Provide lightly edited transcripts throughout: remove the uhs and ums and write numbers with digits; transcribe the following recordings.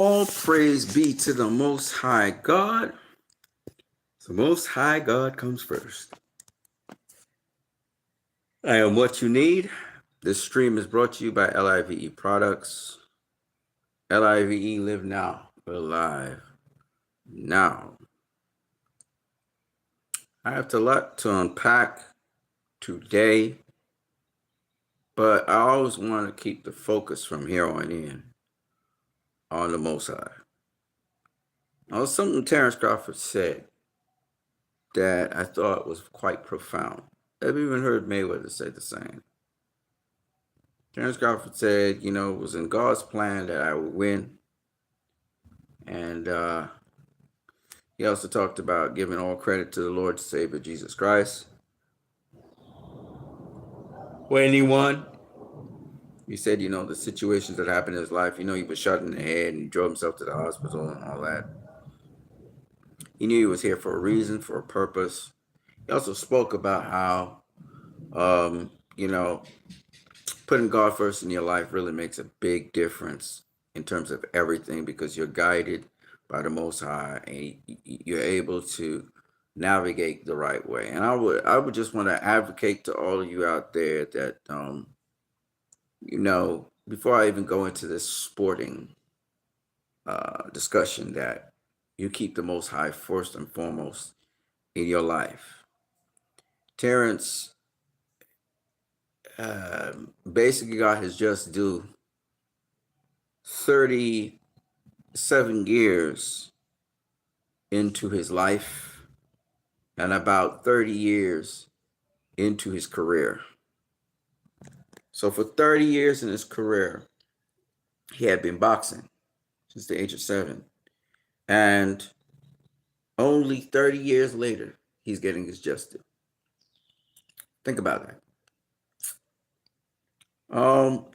All praise be to the Most High God. The Most High God comes first. I am what you need. This stream is brought to you by L.I.V.E products. L.I.V.E, live now, alive now. I have a lot to unpack today, but I always want to keep the focus from here on in on the Most High. Now, something Terence Crawford said that I thought was quite profound. I've even heard Mayweather say the same. Terence Crawford said, it was in God's plan that I would win. And he also talked about giving all credit to the Lord and Savior Jesus Christ. When he won, he said, the situations that happened in his life, he was shot in the head and he drove himself to the hospital and all that. He knew he was here for a reason, for a purpose. He also spoke about how, putting God first in your life really makes a big difference in terms of everything, because you're guided by the Most High and you're able to navigate the right way. And I would just want to advocate to all of you out there that, before I even go into this sporting discussion, that you keep the Most High first and foremost in your life. Terence basically got his just due 37 years into his life and about 30 years into his career. So for 30 years in his career, he had been boxing since the age of 7. And only 30 years later, he's getting his just due. Think about that.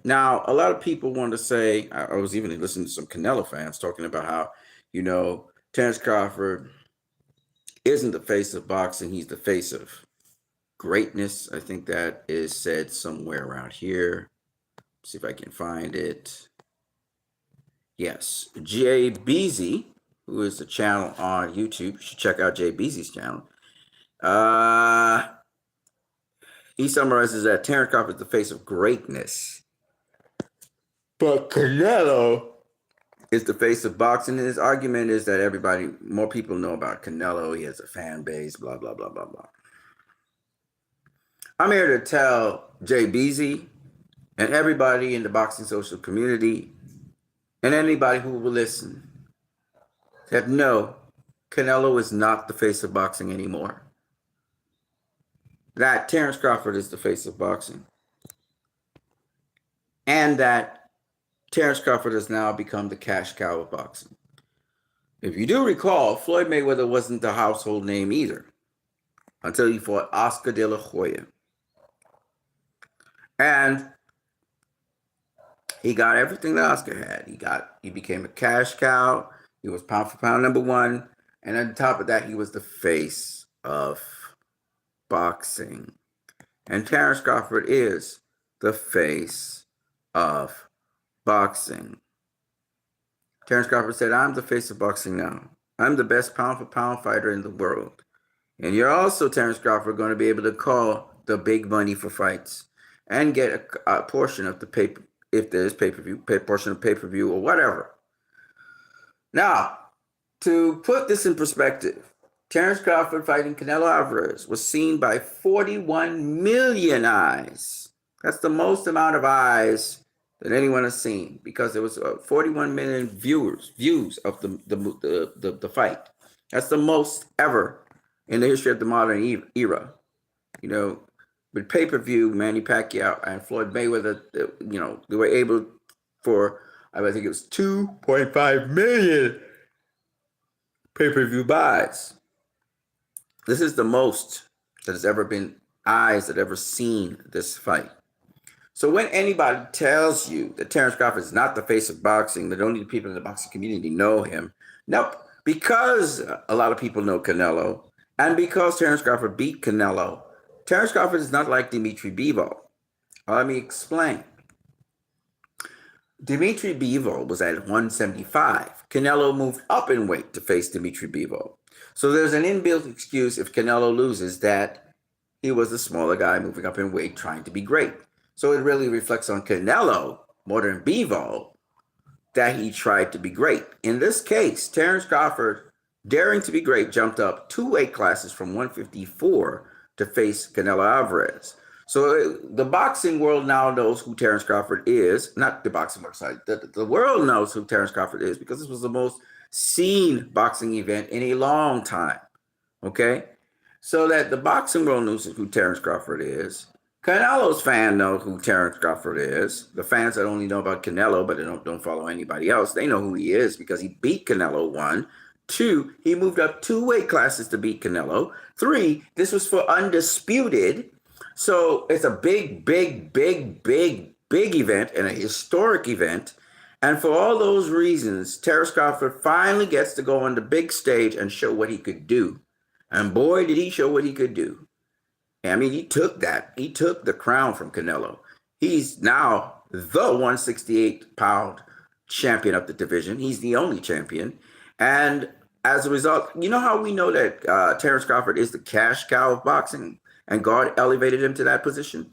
Now, a lot of people want to say, I was even listening to some Canelo fans talking about how, Terence Crawford isn't the face of boxing. He's the face of greatness. I think that is said somewhere around here. Let's see if I can find it. Yes, JBZ, who is the channel on YouTube. You should check out JBZ's channel. He summarizes that Terence Crawford is the face of greatness, but Canelo is the face of boxing. And his argument is that more people know about Canelo. He has a fan base, blah, blah, blah, blah, blah. I'm here to tell JBZ and everybody in the boxing social community and anybody who will listen that no, Canelo is not the face of boxing anymore. That Terence Crawford is the face of boxing. And that Terence Crawford has now become the cash cow of boxing. If you do recall, Floyd Mayweather wasn't the household name either until he fought Oscar De La Hoya. And he got everything that Oscar had. He became a cash cow. He was pound for pound #1. And on top of that, he was the face of boxing. And Terence Crawford is the face of boxing. Terence Crawford said, I'm the face of boxing now. I'm the best pound for pound fighter in the world. And you're also, Terence Crawford, going to be able to call the big money for fights and get a portion of the pay, if there's pay-per-view, portion of pay-per-view or whatever. Now, to put this in perspective, Terence Crawford fighting Canelo Alvarez was seen by 41 million eyes. That's the most amount of eyes that anyone has seen, because there was 41 million views of the fight. That's the most ever in the history of the modern era. With pay-per-view, Manny Pacquiao and Floyd Mayweather, they were able for, I think it was 2.5 million pay-per-view buys. This is the most that has ever been eyes that ever seen this fight. So when anybody tells you that Terence Crawford is not the face of boxing, that only the people in the boxing community know him, nope. Because a lot of people know Canelo, and because Terence Crawford beat Canelo, Terence Crawford is not like Dimitri Bivol. Let me explain. Dimitri Bivol was at 175. Canelo moved up in weight to face Dimitri Bivol. So there's an inbuilt excuse if Canelo loses that he was a smaller guy moving up in weight trying to be great. So it really reflects on Canelo more than Bivol that he tried to be great. In this case, Terence Crawford, daring to be great, jumped up 2 weight classes from 154 to face Canelo Alvarez. So the boxing world now knows who Terence Crawford is. Not the boxing world, sorry. The world knows who Terence Crawford is because this was the most seen boxing event in a long time. Okay? So that the boxing world knows who Terence Crawford is. Canelo's fans know who Terence Crawford is. The fans that only know about Canelo, but they don't follow anybody else, they know who he is because he beat Canelo, 1. 2, he moved up 2 weight classes to beat Canelo. 3, this was for undisputed. So it's a big event and a historic event. And for all those reasons, Terence Crawford finally gets to go on the big stage and show what he could do. And boy, did he show what he could do. I mean, he took the crown from Canelo. He's now the 168-pound champion of the division. He's the only champion. And as a result, you know how we know that Terence Crawford is the cash cow of boxing and God elevated him to that position?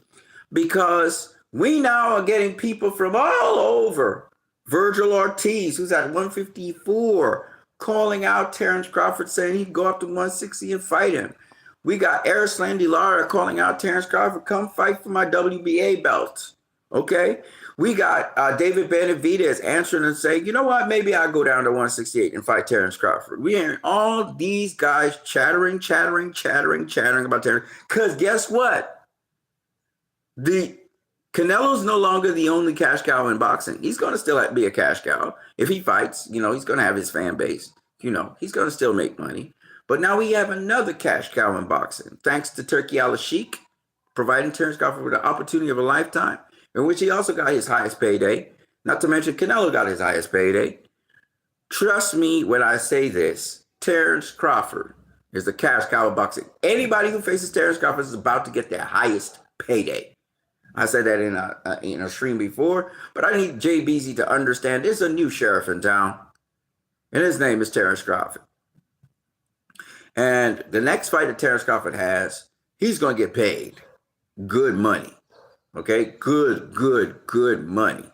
Because we now are getting people from all over. Virgil Ortiz, who's at 154, calling out Terence Crawford, saying he'd go up to 160 and fight him. We got Arslan Lara calling out Terence Crawford, come fight for my WBA belt. Okay? We got David Benavidez answering and saying, you know what, maybe I'll go down to 168 and fight Terence Crawford. We're hearing all these guys chattering about Terence. Because guess what? Canelo's no longer the only cash cow in boxing. He's going to still be a cash cow. If he fights, he's going to have his fan base. He's going to still make money. But now we have another cash cow in boxing, thanks to Turki Al-Sheikh, providing Terence Crawford with the opportunity of a lifetime, in which he also got his highest payday. Not to mention Canelo got his highest payday. Trust me when I say this, Terence Crawford is the cash cow of boxing. Anybody who faces Terence Crawford is about to get their highest payday. I said that in a stream before, but I need Jay Beasley to understand there's a new sheriff in town, and his name is Terence Crawford. And the next fight that Terence Crawford has, he's going to get paid good money. Okay? Good money.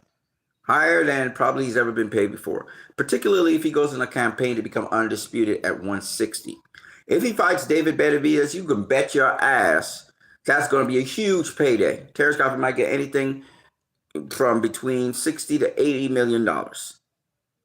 Higher than probably he's ever been paid before. Particularly if he goes in a campaign to become undisputed at 160. If he fights David Benavidez, you can bet your ass that's going to be a huge payday. Terence Crawford might get anything from between $60 to $80 million.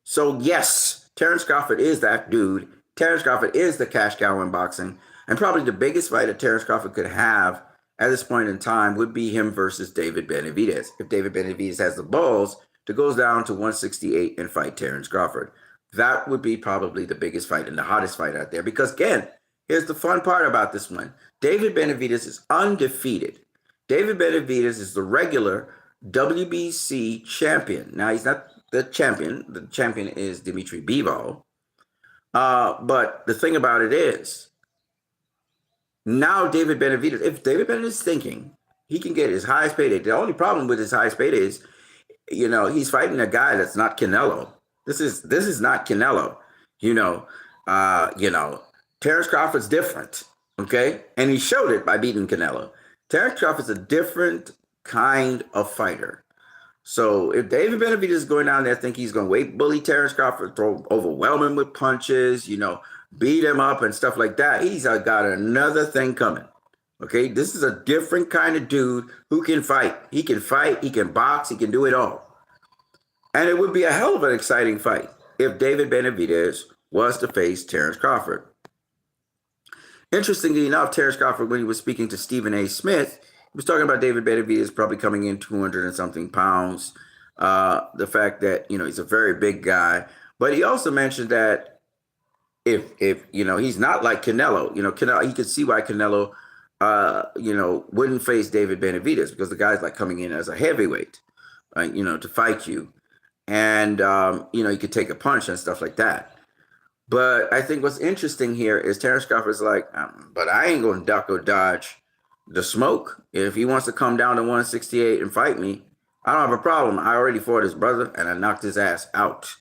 So yes, Terence Crawford is that dude. Terence Crawford is the cash cow in boxing, and probably the biggest fight that Terence Crawford could have at this point in time would be him versus David Benavidez. If David Benavidez has the balls to go down to 168 and fight Terence Crawford, that would be probably the biggest fight and the hottest fight out there. Because again, here's the fun part about this one. David Benavidez is undefeated. David Benavidez is the regular WBC champion. Now, he's not the champion. The champion is Dimitri Bivol. But the thing about it is, now David Benavidez, if David Benavidez is thinking he can get his highest payday, the only problem with his highest payday is, he's fighting a guy that's not Canelo. This is not Canelo. Terence Crawford's different, okay? And he showed it by beating Canelo. Terence Crawford's a different kind of fighter. So if David Benavidez is going down there thinking he's going to weight bully Terence Crawford, overwhelm him with punches, beat him up and stuff like that, he's got another thing coming. Okay, this is a different kind of dude who can fight. He can box, he can do it all. And it would be a hell of an exciting fight if David Benavidez was to face Terence Crawford. Interestingly enough, Terence Crawford, when he was speaking to Stephen A. Smith, he was talking about David Benavidez probably coming in 200 and something pounds. The fact that, he's a very big guy. But he also mentioned that if he's not like Canelo, Canelo, he could see why Canelo, wouldn't face David Benavidez, because the guy's like coming in as a heavyweight, to fight you. And, he could take a punch and stuff like that. But I think what's interesting here is Terence Crawford's like, but I ain't going to duck or dodge the smoke. If he wants to come down to 168 and fight me, I don't have a problem. I already fought his brother and I knocked his ass out.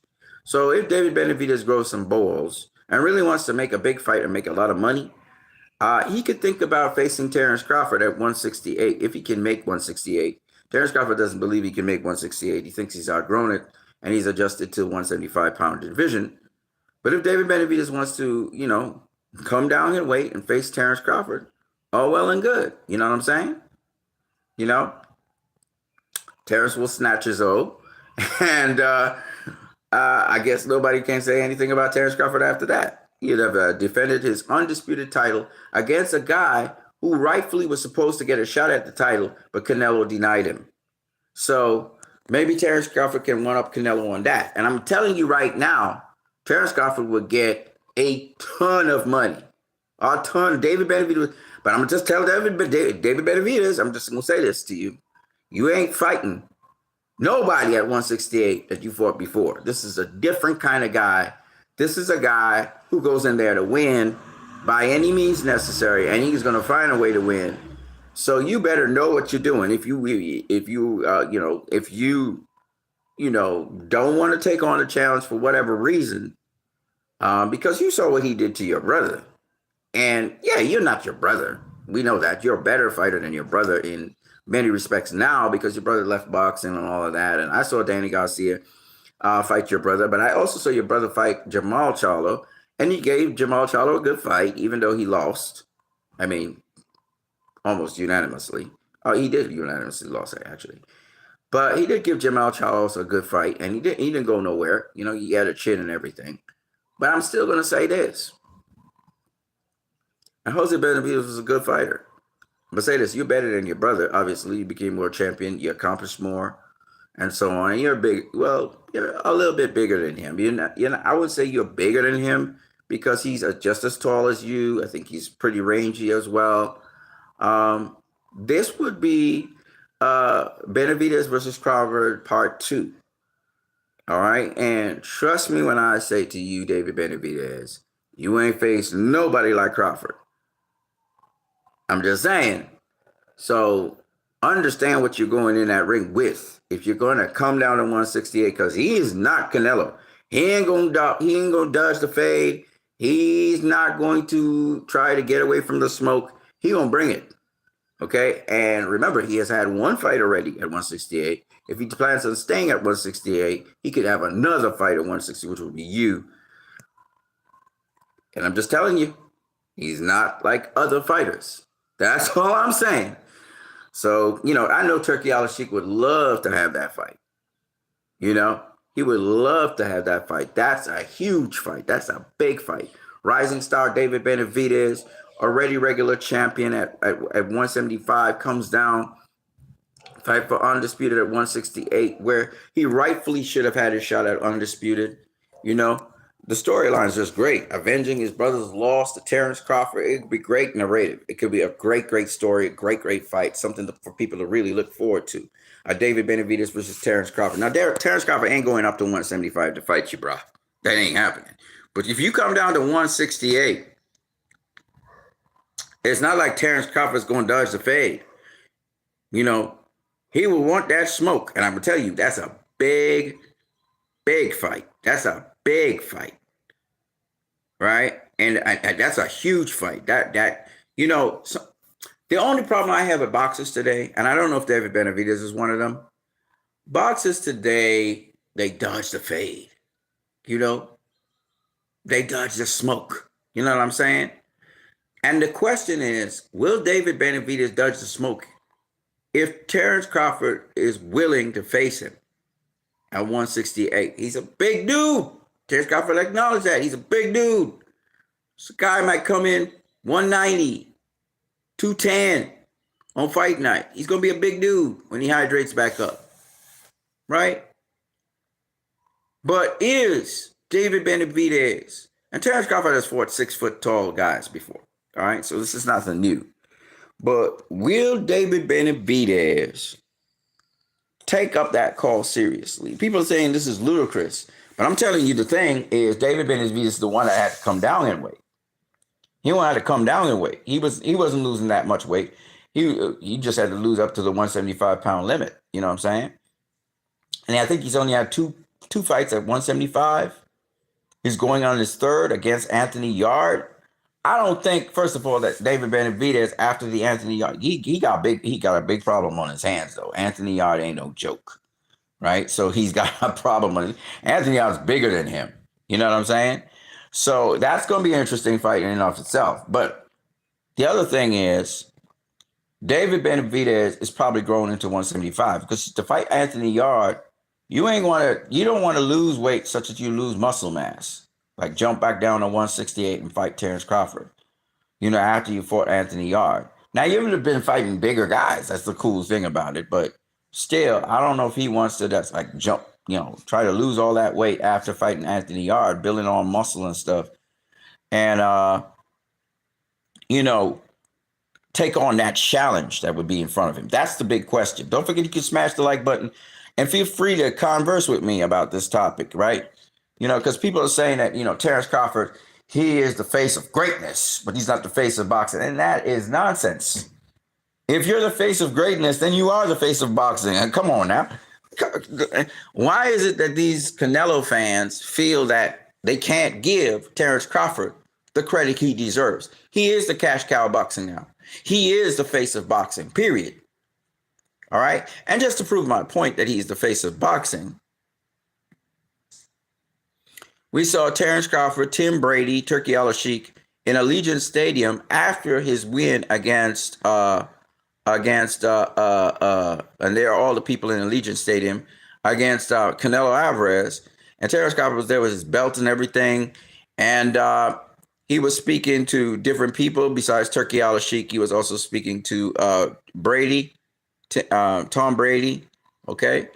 So if David Benavidez grows some balls and really wants to make a big fight and make a lot of money, he could think about facing Terrence Crawford at 168 if he can make 168. Terrence Crawford doesn't believe he can make 168. He thinks he's outgrown it and he's adjusted to 175-pound division. But if David Benavidez wants to, come down in weight and face Terrence Crawford, all well and good. You know what I'm saying? Terrence will snatch his O. And I guess nobody can say anything about Terrence Crawford after that. He'd have defended his undisputed title against a guy who rightfully was supposed to get a shot at the title, but Canelo denied him. So maybe Terrence Crawford can one-up Canelo on that. And I'm telling you right now, Terrence Crawford would get a ton of money. A ton. David Benavidez. But I'm going to just tell David Benavidez, I'm just going to say this to you. You ain't fighting nobody at 168 that you fought before. This is a different kind of guy. This is a guy who goes in there to win by any means necessary, and he's going to find a way to win. So you better know what you're doing. If you don't want to take on a challenge for whatever reason, because you saw what he did to your brother. And yeah, you're not your brother. We know that. You're a better fighter than your brother in many respects now because your brother left boxing and all of that. And I saw Danny Garcia fight your brother, but I also saw your brother fight Jamal Charlo, and he gave Jamal Charlo a good fight, even though he lost. I mean, almost unanimously. Oh, he did unanimously lose, actually. But he did give Jamal Charlo a good fight, and he didn't go nowhere. He had a chin and everything. But I'm still going to say this. And Jose Benavidez was a good fighter. But say this, you're better than your brother. Obviously, you became more champion. You accomplished more and so on. And you're you're a little bit bigger than him. I would say you're bigger than him because he's just as tall as you. I think he's pretty rangy as well. This would be Benavidez versus Crawford part 2. All right. And trust me when I say to you, David Benavidez, you ain't faced nobody like Crawford. I'm just saying. So understand what you're going in that ring with. If you're going to come down to 168, because he is not Canelo. He ain't gonna dodge the fade. He's not going to try to get away from the smoke. He gonna bring it. Okay. And remember, he has had one fight already at 168. If he plans on staying at 168, he could have another fight at 160, which would be you. And I'm just telling you, he's not like other fighters. That's all I'm saying. So, I know Turkey Al-Sheikh would love to have that fight. He would love to have that fight. That's a huge fight. That's a big fight. Rising star David Benavidez, already regular champion at 175, comes down, fight for undisputed at 168, where he rightfully should have had his shot at undisputed. The storyline is just great. Avenging his brother's loss to Terrence Crawford. It could be great narrative. It could be a great, great story, a great, great fight, something for people to really look forward to. David Benavidez versus Terrence Crawford. Now, Terrence Crawford ain't going up to 175 to fight you, bro. That ain't happening. But if you come down to 168, it's not like Terrence Crawford's going to dodge the fade. He will want that smoke. And I'm going to tell you, that's a big, big fight. That's a big fight, right? And that's a huge fight. The only problem I have with boxers today, and I don't know if David Benavidez is one of them, boxers today, they dodge the fade. They dodge the smoke. You know what I'm saying? And the question is, will David Benavidez dodge the smoke if Terrence Crawford is willing to face him at 168? He's a big dude. Terrence Crawford acknowledged that. He's a big dude. This guy might come in 190, 210 on fight night. He's going to be a big dude when he hydrates back up. Right? But is David Benavidez, and Terrence Crawford has fought 6-foot-tall guys before. All right? So this is nothing new. But will David Benavidez take up that call seriously? People are saying this is ludicrous. But I'm telling you, the thing is, David Benavidez is the one that had to come down in weight. He wanted to come down in weight. He wasn't losing that much weight. He just had to lose up to the 175-pound limit. You know what I'm saying? And I think he's only had two 2 fights at 175. He's going on his third against Anthony Yard. I don't think, first of all, that David Benavidez after the Anthony Yard, he got a big problem on his hands though. Anthony Yard ain't no joke, right? So he's got a problem on it. Anthony Yard's bigger than him. You know what I'm saying? So that's going to be an interesting fight in and of itself. But the other thing is, David Benavidez is probably growing into 175 because to fight Anthony Yard, you don't want to lose weight such that you lose muscle mass. Like jump back down to 168 and fight Terrence Crawford. After you fought Anthony Yard. Now you would have been fighting bigger guys. That's the cool thing about it. But still, I don't know if he wants to just like jump, try to lose all that weight after fighting Anthony Yard, building on muscle and stuff. And take on that challenge that would be in front of him. That's the big question. Don't forget you can smash the like button and feel free to converse with me about this topic, right? Because people are saying that, Terrence Crawford, he is the face of greatness, but he's not the face of boxing. And that is nonsense. If you're the face of greatness, then you are the face of boxing. And come on now. Why is it that these Canelo fans feel that they can't give Terrence Crawford the credit he deserves? He is the cash cow of boxing now. He is the face of boxing, period. All right? And just to prove my point that he's the face of boxing, we saw Terrence Crawford, Tim Brady, Turkey Al-Sheikh in Allegiant Stadium after his win against and there are all the people in Allegiant Stadium against Canelo Alvarez. And Terrence Crawford was there with his belt and everything. And he was speaking to different people besides Turkey Al-Sheikh. He was also speaking to Brady, Tom Brady, okay?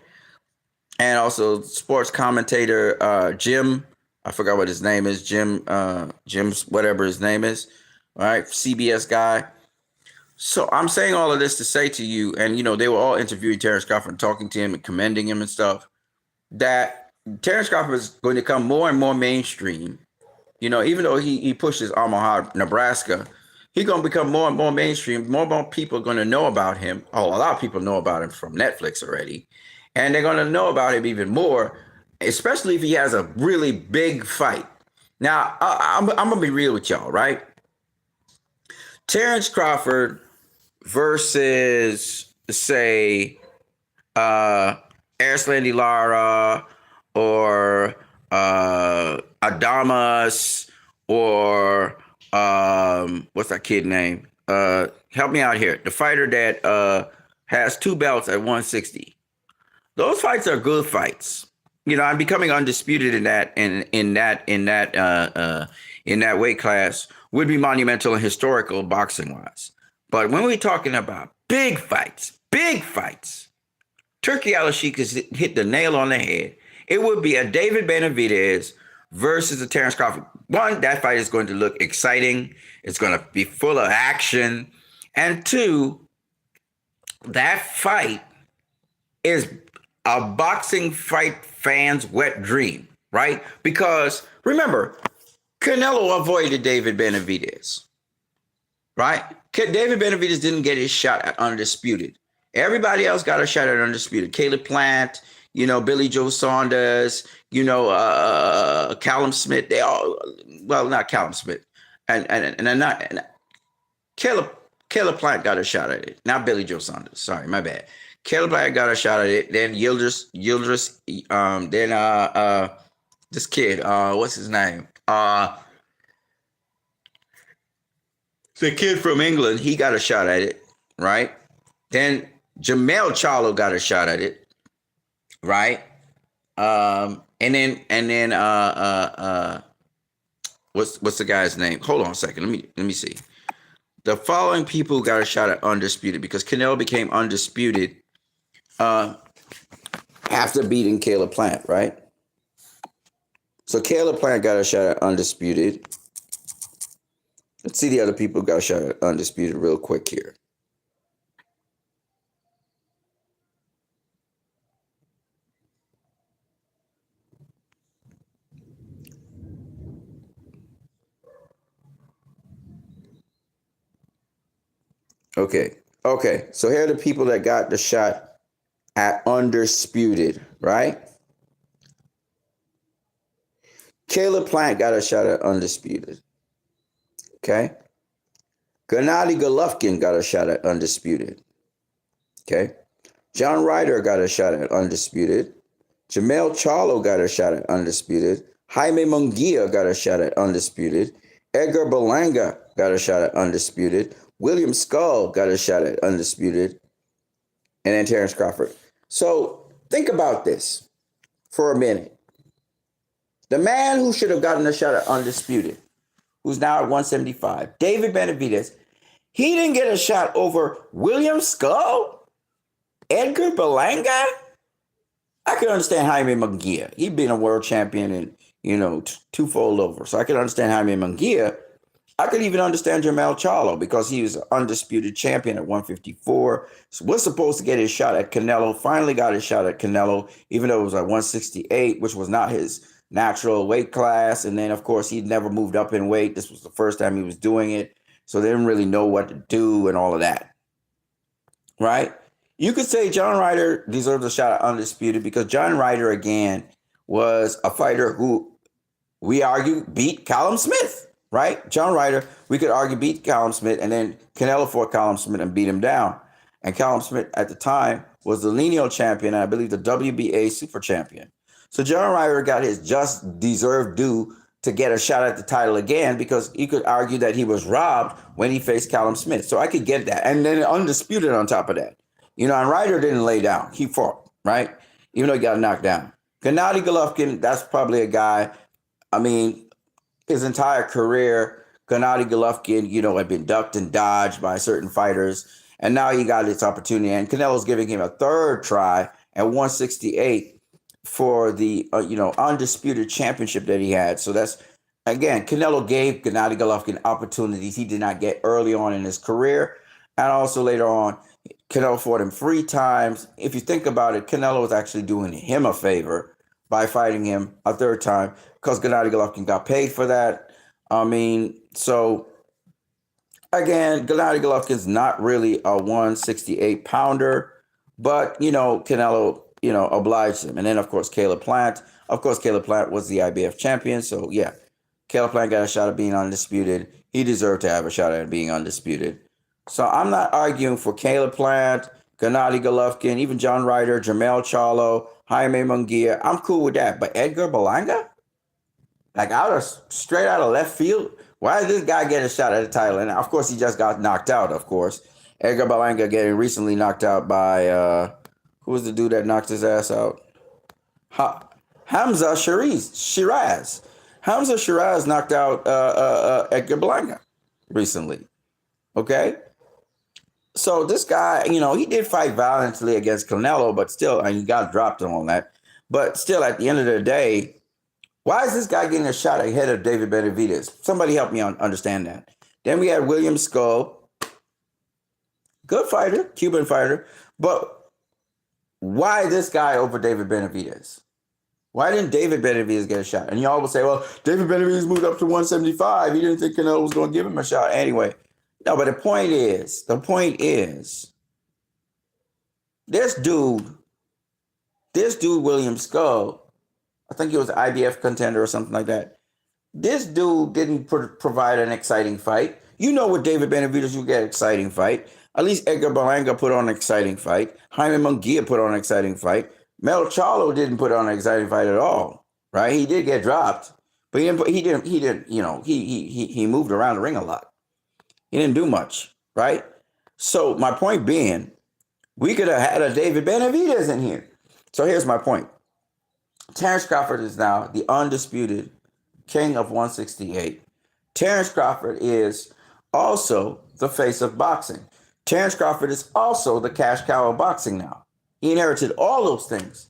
And also sports commentator Jim, I forgot what his name is, Jim's whatever his name is, all right, CBS guy. So I'm saying all of this to say to you, and they were all interviewing Terrence Crawford and talking to him and commending him and stuff, that Terrence Crawford is going to come more and more mainstream. Even though he pushes Omaha, Nebraska, he's going to become more and more mainstream. More and more people are going to know about him. Oh, a lot of people know about him from Netflix already. And they're going to know about him even more, especially if he has a really big fight. Now, I'm going to be real with y'all, right? Terrence Crawford versus, say, Erislandy Lara or Adamas or what's that kid name? Help me out here. The fighter that has 2 belts at 160. Those fights are good fights. I'm becoming undisputed in that weight class would be monumental and historical boxing wise. But when we're talking about big fights, Turkey Al-Sheikh has hit the nail on the head. It would be a David Benavidez versus a Terrence Crawford. One, that fight is going to look exciting. It's going to be full of action. And 2, that fight is a boxing fight fan's wet dream, right? Because remember, Canelo avoided David Benavidez, right? David Benavidez didn't get his shot at undisputed. Everybody else got a shot at undisputed. Caleb Plant, Billy Joe Saunders, Callum Smith. They all, well, not Callum Smith, and Caleb Plant got a shot at it. Not Billy Joe Saunders. Sorry, my bad. Caleb Plant got a shot at it. Then Yildiz, this kid, what's his name? The kid from England, he got a shot at it, right? Then Jamel Charlo got a shot at it, right? And then what's the guy's name? Hold on a second. Let me see. The following people got a shot at undisputed because Canelo became undisputed after beating Caleb Plant, right? So Caleb Plant got a shot at undisputed. Let's see the other people who got a shot at undisputed real quick here. Okay. So here are the people that got the shot at undisputed, right? Caleb Plant got a shot at undisputed. Okay. Gennady Golovkin got a shot at undisputed. Okay. John Ryder got a shot at undisputed. Jermell Charlo got a shot at undisputed. Jaime Munguia got a shot at undisputed. Edgar Berlanga got a shot at undisputed. William Skull got a shot at undisputed. And then Terrence Crawford. So think about this for a minute. The man who should have gotten a shot at undisputed, who's now at 175, David Benavidez, he didn't get a shot over William Skull, Edgar Berlanga. I can understand Jaime Munguia. He'd been a world champion and, twofold over. So I can understand Jaime Munguia. I could even understand Jermell Charlo because he was an undisputed champion at 154. So was supposed to get his shot at Canelo. Finally got his shot at Canelo, even though it was at 168, which was not his natural weight class. And then, of course, he'd never moved up in weight. This was the first time he was doing it. So they didn't really know what to do and all of that. Right? You could say John Ryder deserves a shot at undisputed because John Ryder, again, was a fighter who we argue beat Callum Smith, right? John Ryder, we could argue beat Callum Smith, and then Canelo fought Callum Smith and beat him down. And Callum Smith at the time was the lineal champion, and I believe the WBA super champion. So John Ryder got his just deserved due to get a shot at the title again because you could argue that he was robbed when he faced Callum Smith. So I could get that. And then undisputed on top of that. And Ryder didn't lay down. He fought, right? Even though he got knocked down. Gennady Golovkin, that's probably a guy, his entire career, Gennady Golovkin, had been ducked and dodged by certain fighters. And now he got his opportunity. And Canelo's giving him a third try at 168 for the, undisputed championship that he had. So that's, again, Canelo gave Gennady Golovkin opportunities he did not get early on in his career. And also later on, Canelo fought him 3 times. If you think about it, Canelo was actually doing him a favor by fighting him a third time because Gennady Golovkin got paid for that. So again, Gennady Golovkin's not really a 168 pounder, but Canelo, obliged him. And then of course Caleb Plant. Of course, Caleb Plant was the IBF champion. So yeah, Caleb Plant got a shot at being undisputed. He deserved to have a shot at being undisputed. So I'm not arguing for Caleb Plant, Gennady Golovkin, even John Ryder, Jermell Charlo, Jaime Munguia. I'm cool with that. But Edgar Berlanga? Like straight out of left field? Why did this guy get a shot at the title? And of course, he just got knocked out, of course. Edgar Berlanga getting recently knocked out by, who was the dude that knocked his ass out? Hamza Shiraz. Hamza Shiraz knocked out Edgar Berlanga recently. Okay? So this guy, he did fight violently against Canelo, but still, and he got dropped and all that. But still, at the end of the day, why is this guy getting a shot ahead of David Benavidez? Somebody help me understand that. Then we had William Skull, good fighter, Cuban fighter, but why this guy over David Benavidez? Why didn't David Benavidez get a shot? And y'all will say, well, David Benavidez moved up to 175. He didn't think Canelo was going to give him a shot anyway. No, but the point is, this dude, William Skull, I think he was an IBF contender or something like that. This dude didn't provide an exciting fight. With David Benavidez, you get an exciting fight. At least Edgar Berlanga put on an exciting fight. Jaime Munguia put on an exciting fight. Mel Charlo didn't put on an exciting fight at all, right? He did get dropped, but he moved around the ring a lot. He didn't do much, right? So my point being, we could have had a David Benavidez in here. So here's my point. Terrence Crawford is now the undisputed king of 168. Terrence Crawford is also the face of boxing. Terrence Crawford is also the cash cow of boxing now. He inherited all those things.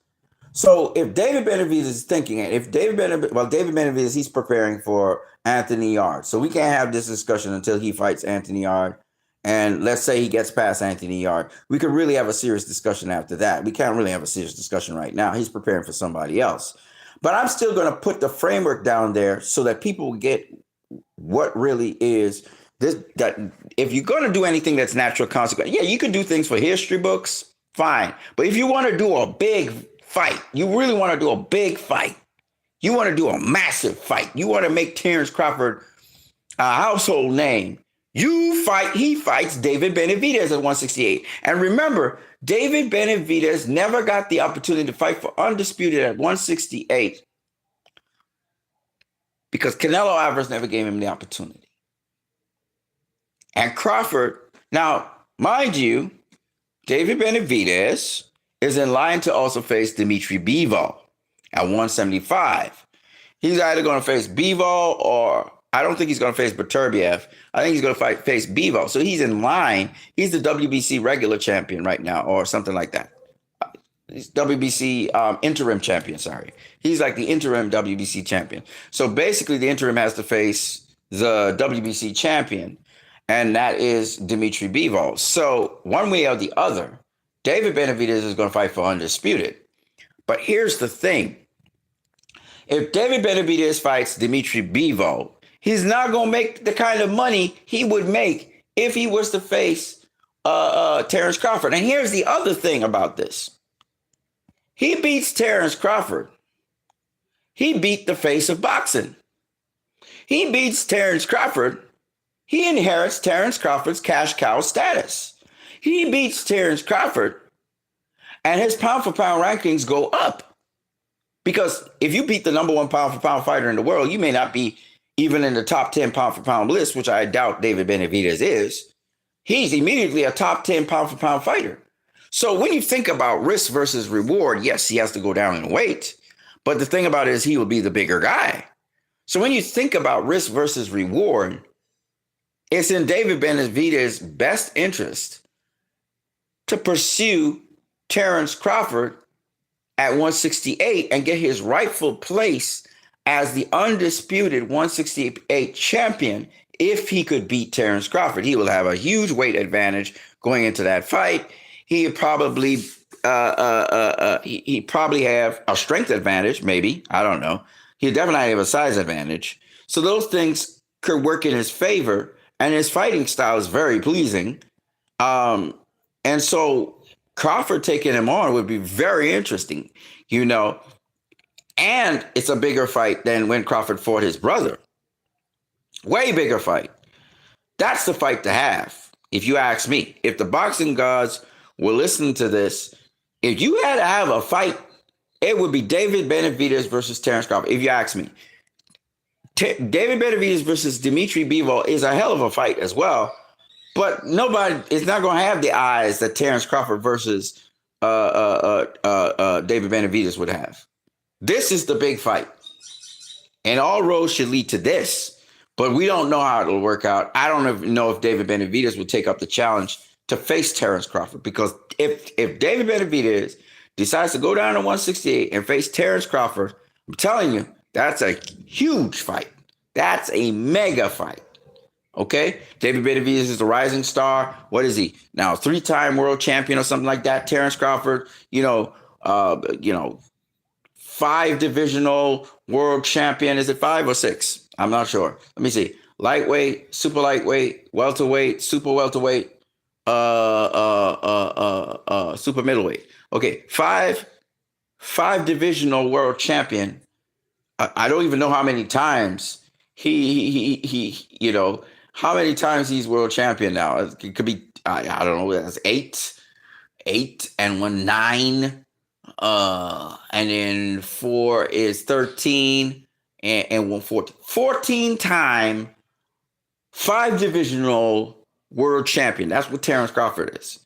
So if David Benavidez is thinking, David Benavidez, he's preparing for Anthony Yarde. So we can't have this discussion until he fights Anthony Yarde. And let's say he gets past Anthony Yarde. We could really have a serious discussion after that. We can't really have a serious discussion right now. He's preparing for somebody else. But I'm still going to put the framework down there so that people get what really is this. That if you're going to do anything that's natural consequence, yeah, you can do things for history books, fine. But if you want to do a big fight, you really want to do a big fight, You want to do a massive fight. You want to make Terrence Crawford a household name. He fights David Benavidez at 168. And remember, David Benavidez never got the opportunity to fight for undisputed at 168 because Canelo Alvarez never gave him the opportunity. And Crawford, now, mind you, David Benavidez is in line to also face Dimitri Bivol at 175. He's either going to face Bivol or I don't think he's going to face Beterbiev. I think he's going to face Bivol. So he's in line. He's the WBC regular champion right now or something like that. He's WBC interim champion, sorry. He's like the interim WBC champion. So basically the interim has to face the WBC champion, and that is Dimitri Bivol. So one way or the other, David Benavidez is going to fight for undisputed. But here's the thing. If David Benavidez fights Dimitri Bivol, he's not going to make the kind of money he would make if he was to face Terrence Crawford. And here's the other thing about this. He beats Terrence Crawford. He beat the face of boxing. He beats Terrence Crawford. He inherits Terrence Crawford's cash cow status. He beats Terrence Crawford, and his pound-for-pound rankings go up. Because if you beat the number one pound-for-pound fighter in the world, you may not be even in the top 10 pound-for-pound list, which I doubt David Benavidez is. He's immediately a top 10 pound-for-pound fighter. So when you think about risk versus reward, yes, he has to go down in weight. But the thing about it is he will be the bigger guy. So when you think about risk versus reward, it's in David Benavidez's best interest to pursue Terrence Crawford at 168 and get his rightful place as the undisputed 168 champion. If he could beat Terrence Crawford, he will have a huge weight advantage going into that fight. He probably he probably have a strength advantage, maybe. I don't know. He definitely have a size advantage. So those things could work in his favor, and his fighting style is very pleasing. And so Crawford taking him on would be very interesting, you know. And it's a bigger fight than when Crawford fought his brother. Way bigger fight. That's the fight to have, if you ask me. If the boxing gods were listening to this, if you had to have a fight, it would be David Benavidez versus Terrence Crawford, if you ask me. David Benavidez versus Dimitri Bivol is a hell of a fight as well, but nobody is not going to have the eyes that Terrence Crawford versus David Benavidez would have. This is the big fight, and all roads should lead to this, but we don't know how it'll work out. I don't even know if David Benavidez would take up the challenge to face Terrence Crawford, because if David Benavidez decides to go down to 168 and face Terrence Crawford, I'm telling you, that's a huge fight. That's a mega fight. Okay? David Benavidez is a rising star. What is he? Now, 3-time world champion or something like that. Terrence Crawford, 5 divisional world champion. Is it 5 or 6? I'm not sure. Let me see. Lightweight, super lightweight, welterweight, super welterweight, super middleweight. Okay, 5 divisional world champion. I don't even know how many times how many times he's world champion now. It could be, I don't know, that's 8 and 1, 9. And then 4 is 13 and 1, 14. 14-time 5 divisional world champion. That's what Terrence Crawford is.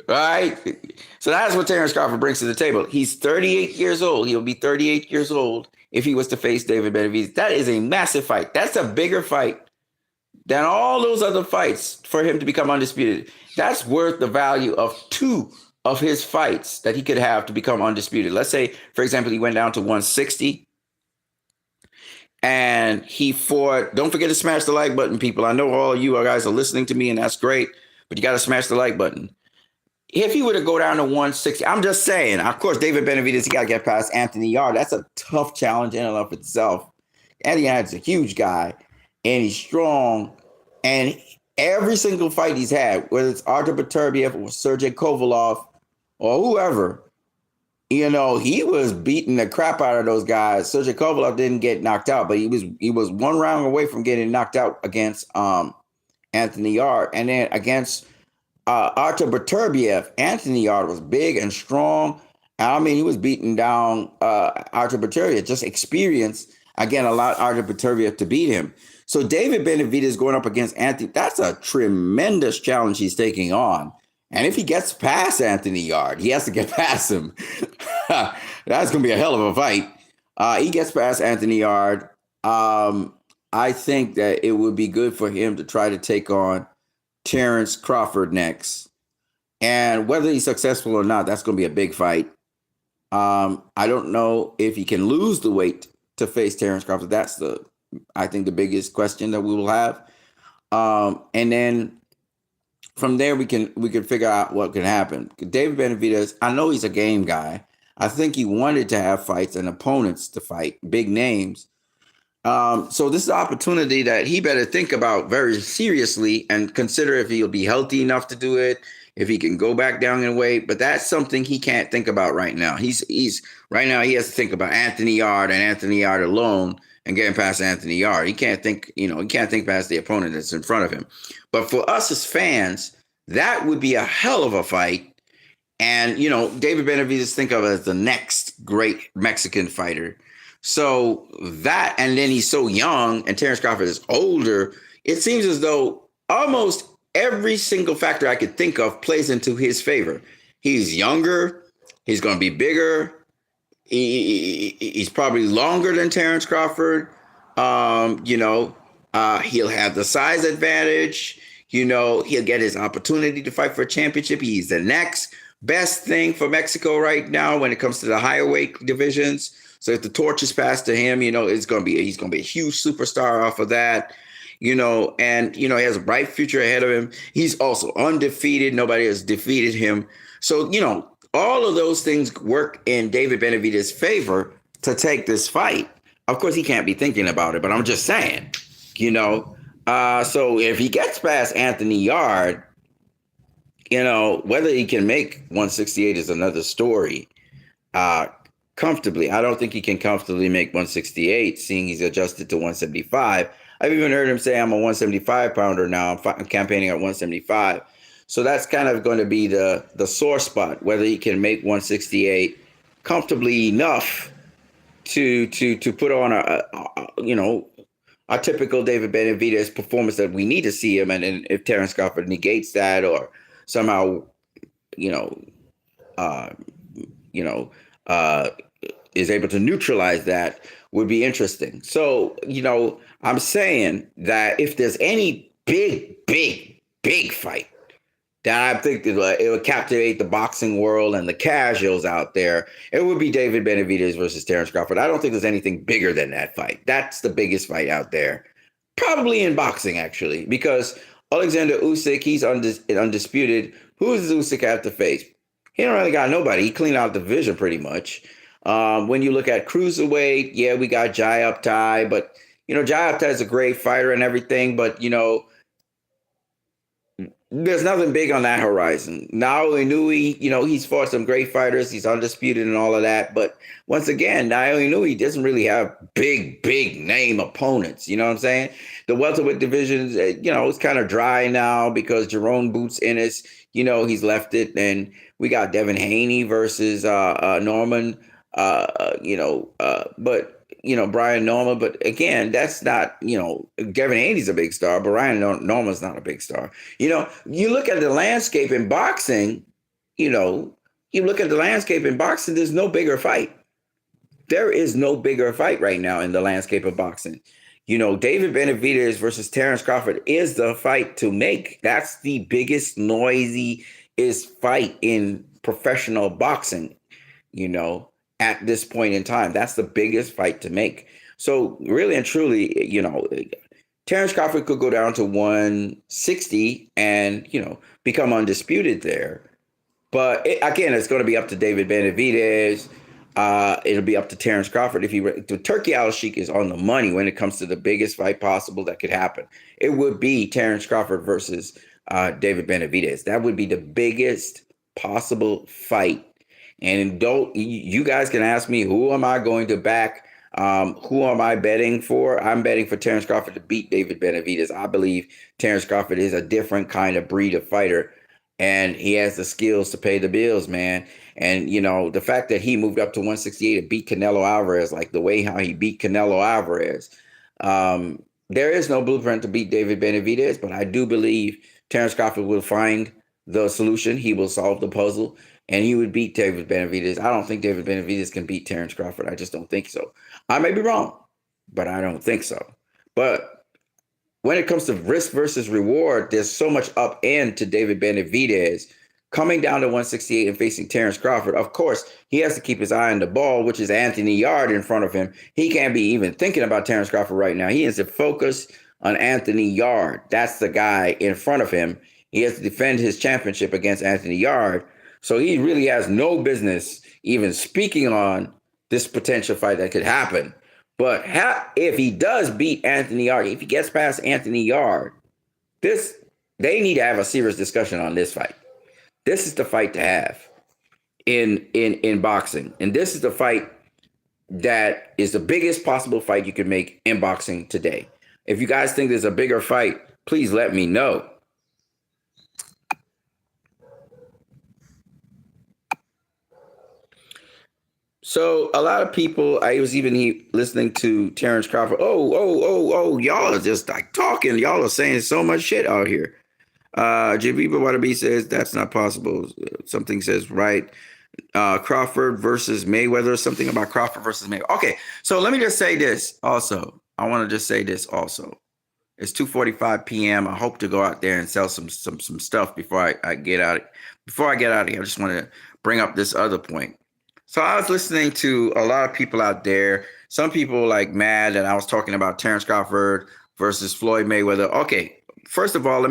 Right? So that's what Terrence Crawford brings to the table. He's 38 years old. He'll be 38 years old if he was to face David Benavidez. That is a massive fight. That's a bigger fight than all those other fights for him to become undisputed. That's worth the value of 2 of his fights that he could have to become undisputed. Let's say, for example, he went down to 160 and he fought. Don't forget to smash the like button, people. I know all you guys are listening to me, and that's great, but you got to smash the like button. If he were to go down to 160, I'm just saying, of course, David Benavidez, he got to get past Anthony Yarde. That's a tough challenge in and of itself. Anthony Yarde's a huge guy, and he's strong. And every single fight he's had, whether it's Artur Beterbiev or Sergey Kovalev or whoever, He was beating the crap out of those guys. Sergey Kovalev didn't get knocked out, but he was one round away from getting knocked out against Anthony Yard, and then against Artur Beterbiev. Anthony Yard was big and strong. I mean, he was beating down Artur Beterbiev. Just experience again allowed Artur Beterbiev to beat him. So David Benavidez going up against Anthony, that's a tremendous challenge he's taking on. And if he gets past Anthony Yard, he has to get past him. That's going to be a hell of a fight. He gets past Anthony Yard. I think that it would be good for him to try to take on Terrence Crawford next. And whether he's successful or not, that's going to be a big fight. I don't know if he can lose the weight to face Terrence Crawford. That's I think the biggest question that we will have. And then from there, we can figure out what can happen. David Benavidez, I know he's a game guy. I think he wanted to have fights and opponents to fight, big names. So this is an opportunity that he better think about very seriously and consider if he'll be healthy enough to do it, if he can go back down in weight. But that's something he can't think about right now. He's right now he has to think about Anthony Yard and Anthony Yard alone and getting past Anthony Yard. He can't think past the opponent that's in front of him. But for us as fans, that would be a hell of a fight. And, David Benavidez think of it as the next great Mexican fighter. So that, and then he's so young and Terrence Crawford is older. It seems as though almost every single factor I could think of plays into his favor. He's younger. He's going to be bigger. He's probably longer than Terrence Crawford. He'll have the size advantage. He'll get his opportunity to fight for a championship. He's the next best thing for Mexico right now when it comes to the higher weight divisions. So if the torch is passed to him, he's going to be a huge superstar off of that. And he has a bright future ahead of him. He's also undefeated. Nobody has defeated him. So, all of those things work in David Benavidez's favor to take this fight. Of course, he can't be thinking about it, but I'm just saying, so if he gets past Anthony Yard, whether he can make 168 is another story. Comfortably, I don't think he can comfortably make 168, seeing he's adjusted to 175. I've even heard him say, I'm a 175 pounder now. I'm campaigning at 175. So that's kind of going to be the sore spot, whether he can make 168 comfortably enough to put on a typical David Benavidez performance that we need to see him. And if Terrence Crawford negates that or somehow, is able to neutralize that, would be interesting. So, I'm saying that if there's any big fight that I think it would captivate the boxing world and the casuals out there, it would be David Benavidez versus Terrence Crawford. I don't think there's anything bigger than that fight. That's the biggest fight out there, probably in boxing, actually, because Alexander Usyk, he's undisputed. Who does Usyk have to face? He don't really got nobody. He cleaned out the division pretty much. When you look at cruiserweight, yeah, we got Jai Optai, but Jai Optai is a great fighter and everything, but there's nothing big on that horizon. Naoya Inoue, he's fought some great fighters. He's undisputed and all of that. But once again, Naoya Inoue doesn't really have big name opponents. You know what I'm saying? The welterweight division, it's kind of dry now because Jerome Boots Ennis, he's left it. And we got Devin Haney versus Norman, Brian Norman. But again, that's not, Devin Haney's a big star, but Brian Norman's not a big star. You look at the landscape in boxing, there's no bigger fight. There is no bigger fight right now in the landscape of boxing. David Benavidez versus Terrence Crawford is the fight to make. That's the biggest, noisiest fight in professional boxing, at this point in time. That's the biggest fight to make. So really and truly, Terrence Crawford could go down to 160 and, become undisputed there. But again, it's going to be up to David Benavidez. It'll be up to Terrence Crawford. The Turkey Al-Sheikh is on the money when it comes to the biggest fight possible that could happen. It would be Terrence Crawford versus David Benavidez. That would be the biggest possible fight. And don't you guys can ask me who am I going to back? Who am I betting for? I'm betting for Terrence Crawford to beat David Benavidez. I believe Terrence Crawford is a different kind of breed of fighter, and he has the skills to pay the bills, man. And the fact that he moved up to 168 and beat Canelo Alvarez, like the way how he beat Canelo Alvarez, there is no blueprint to beat David Benavidez, but I do believe Terrence Crawford will find the solution. He will solve the puzzle, and he would beat David Benavidez. I don't think David Benavidez can beat Terrence Crawford. I just don't think so. I may be wrong, but I don't think so. But when it comes to risk versus reward, there's so much up end to David Benavidez coming down to 168 and facing Terrence Crawford. Of course, he has to keep his eye on the ball, which is Anthony Yarde in front of him. He can't be even thinking about Terrence Crawford right now. He has to focus on Anthony Yarde. That's the guy in front of him. He has to defend his championship against Anthony Yarde. So he really has no business even speaking on this potential fight that could happen. But if he does beat Anthony Yarde, if he gets past Anthony Yarde, they need to have a serious discussion on this fight. This is the fight to have in boxing. And this is the fight that is the biggest possible fight you can make in boxing today. If you guys think there's a bigger fight, please let me know. So a lot of people, I was even listening to Terrence Crawford. Oh, y'all are just like talking. Y'all are saying so much shit out here. Javiba Wadabi says that's not possible. Something says right. Crawford versus Mayweather. Something about Crawford versus Mayweather. Okay, so let me just say this also. I want to just say this also. It's 2:45 p.m. I hope to go out there and sell some stuff before I get out. Before I get out of here, I just want to bring up this other point. So I was listening to a lot of people out there. Some people like mad that I was talking about Terrence Crawford versus Floyd Mayweather. Okay, first of all,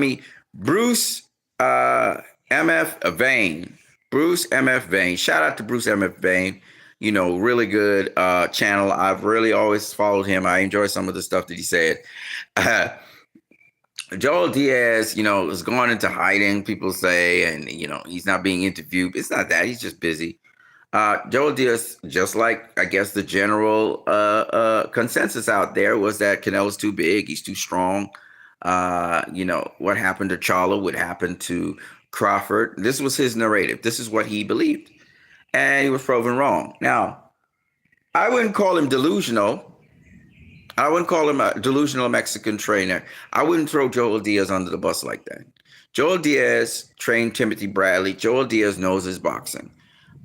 Bruce MF Vane. Bruce MF Vane. Shout out to Bruce MF Vane. Really good channel. I've really always followed him. I enjoy some of the stuff that he said. Joel Diaz, is going into hiding, people say, and, he's not being interviewed. It's not that. He's just busy. Joel Diaz, just like, I guess, the general consensus out there was that Canelo's too big. He's too strong. What happened to Charlo would happen to Crawford. This was his narrative. This is what he believed. And he was proven wrong. Now, I wouldn't call him delusional. I wouldn't call him a delusional Mexican trainer. I wouldn't throw Joel Diaz under the bus like that. Joel Diaz trained Timothy Bradley. Joel Diaz knows his boxing.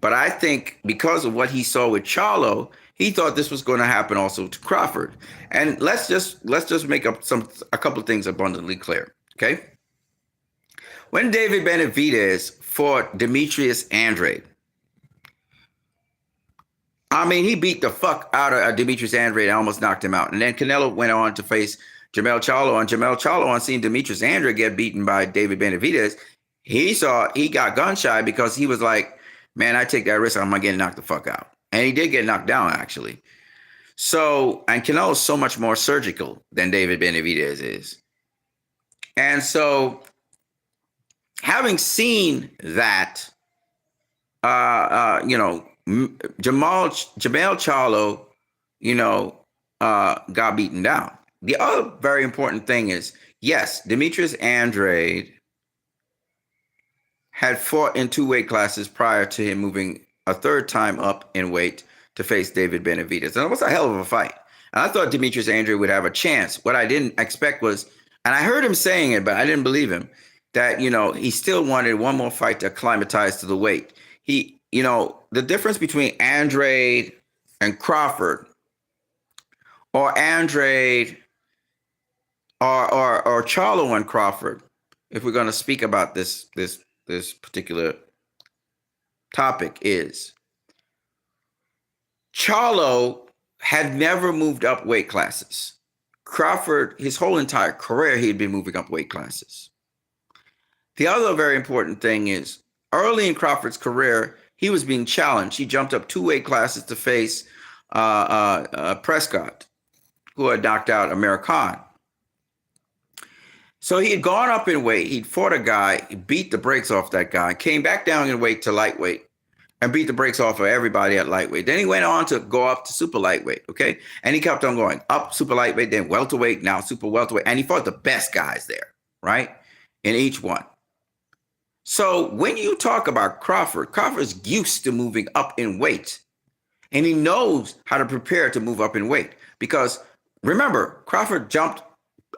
But I think because of what he saw with Charlo, he thought this was going to happen also to Crawford. And let's just make up a couple of things abundantly clear. Okay. When David Benavidez fought Demetrius Andrade, he beat the fuck out of Demetrius Andrade and almost knocked him out. And then Canelo went on to face Jamel Charlo. And Jamel Charlo, on seeing Demetrius Andrade get beaten by David Benavidez, he got gun shy because he was like, man, I take that risk. I'm going to get knocked the fuck out. And he did get knocked down, actually. So, and Canelo is so much more surgical than David Benavidez is. And so, having seen that, Jamel Charlo, got beaten down. The other very important thing is, yes, Demetrius Andrade had fought in two weight classes prior to him moving a third time up in weight to face David Benavidez. And it was a hell of a fight. And I thought Demetrius Andrade would have a chance. What I didn't expect was, and I heard him saying it, but I didn't believe him, that, he still wanted one more fight to acclimatize to the weight. The difference between Andrade and Crawford, or Andrade or Charlo and Crawford, if we're going to speak about this particular topic, is Charlo had never moved up weight classes. Crawford, his whole entire career, he had been moving up weight classes. The other very important thing is, early in Crawford's career, he was being challenged. He jumped up two weight classes to face Prescott, who had knocked out Amir Khan. So he had gone up in weight. He'd fought a guy, he beat the brakes off that guy, came back down in weight to lightweight, and beat the brakes off of everybody at lightweight. Then he went on to go up to super lightweight, okay? And he kept on going up super lightweight, then welterweight, now super welterweight. And he fought the best guys there, right? In each one. So when you talk about Crawford, Crawford's used to moving up in weight. And he knows how to prepare to move up in weight. Because remember, Crawford jumped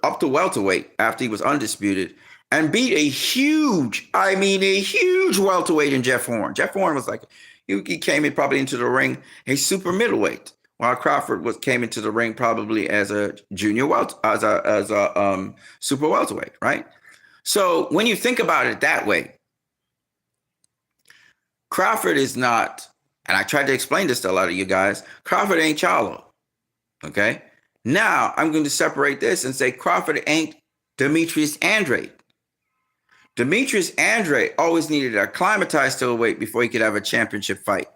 up to welterweight after he was undisputed and beat a huge welterweight in Jeff Horn. Jeff Horn was like, he came in probably into the ring a super middleweight, while Crawford came into the ring probably as a junior as a super welterweight, right? So when you think about it that way, Crawford is not, and I tried to explain this to a lot of you guys, Crawford ain't Charlo, okay? Now I'm going to separate this and say Crawford ain't Demetrius Andrade. Demetrius Andrade always needed to acclimatize to a weight before he could have a championship fight.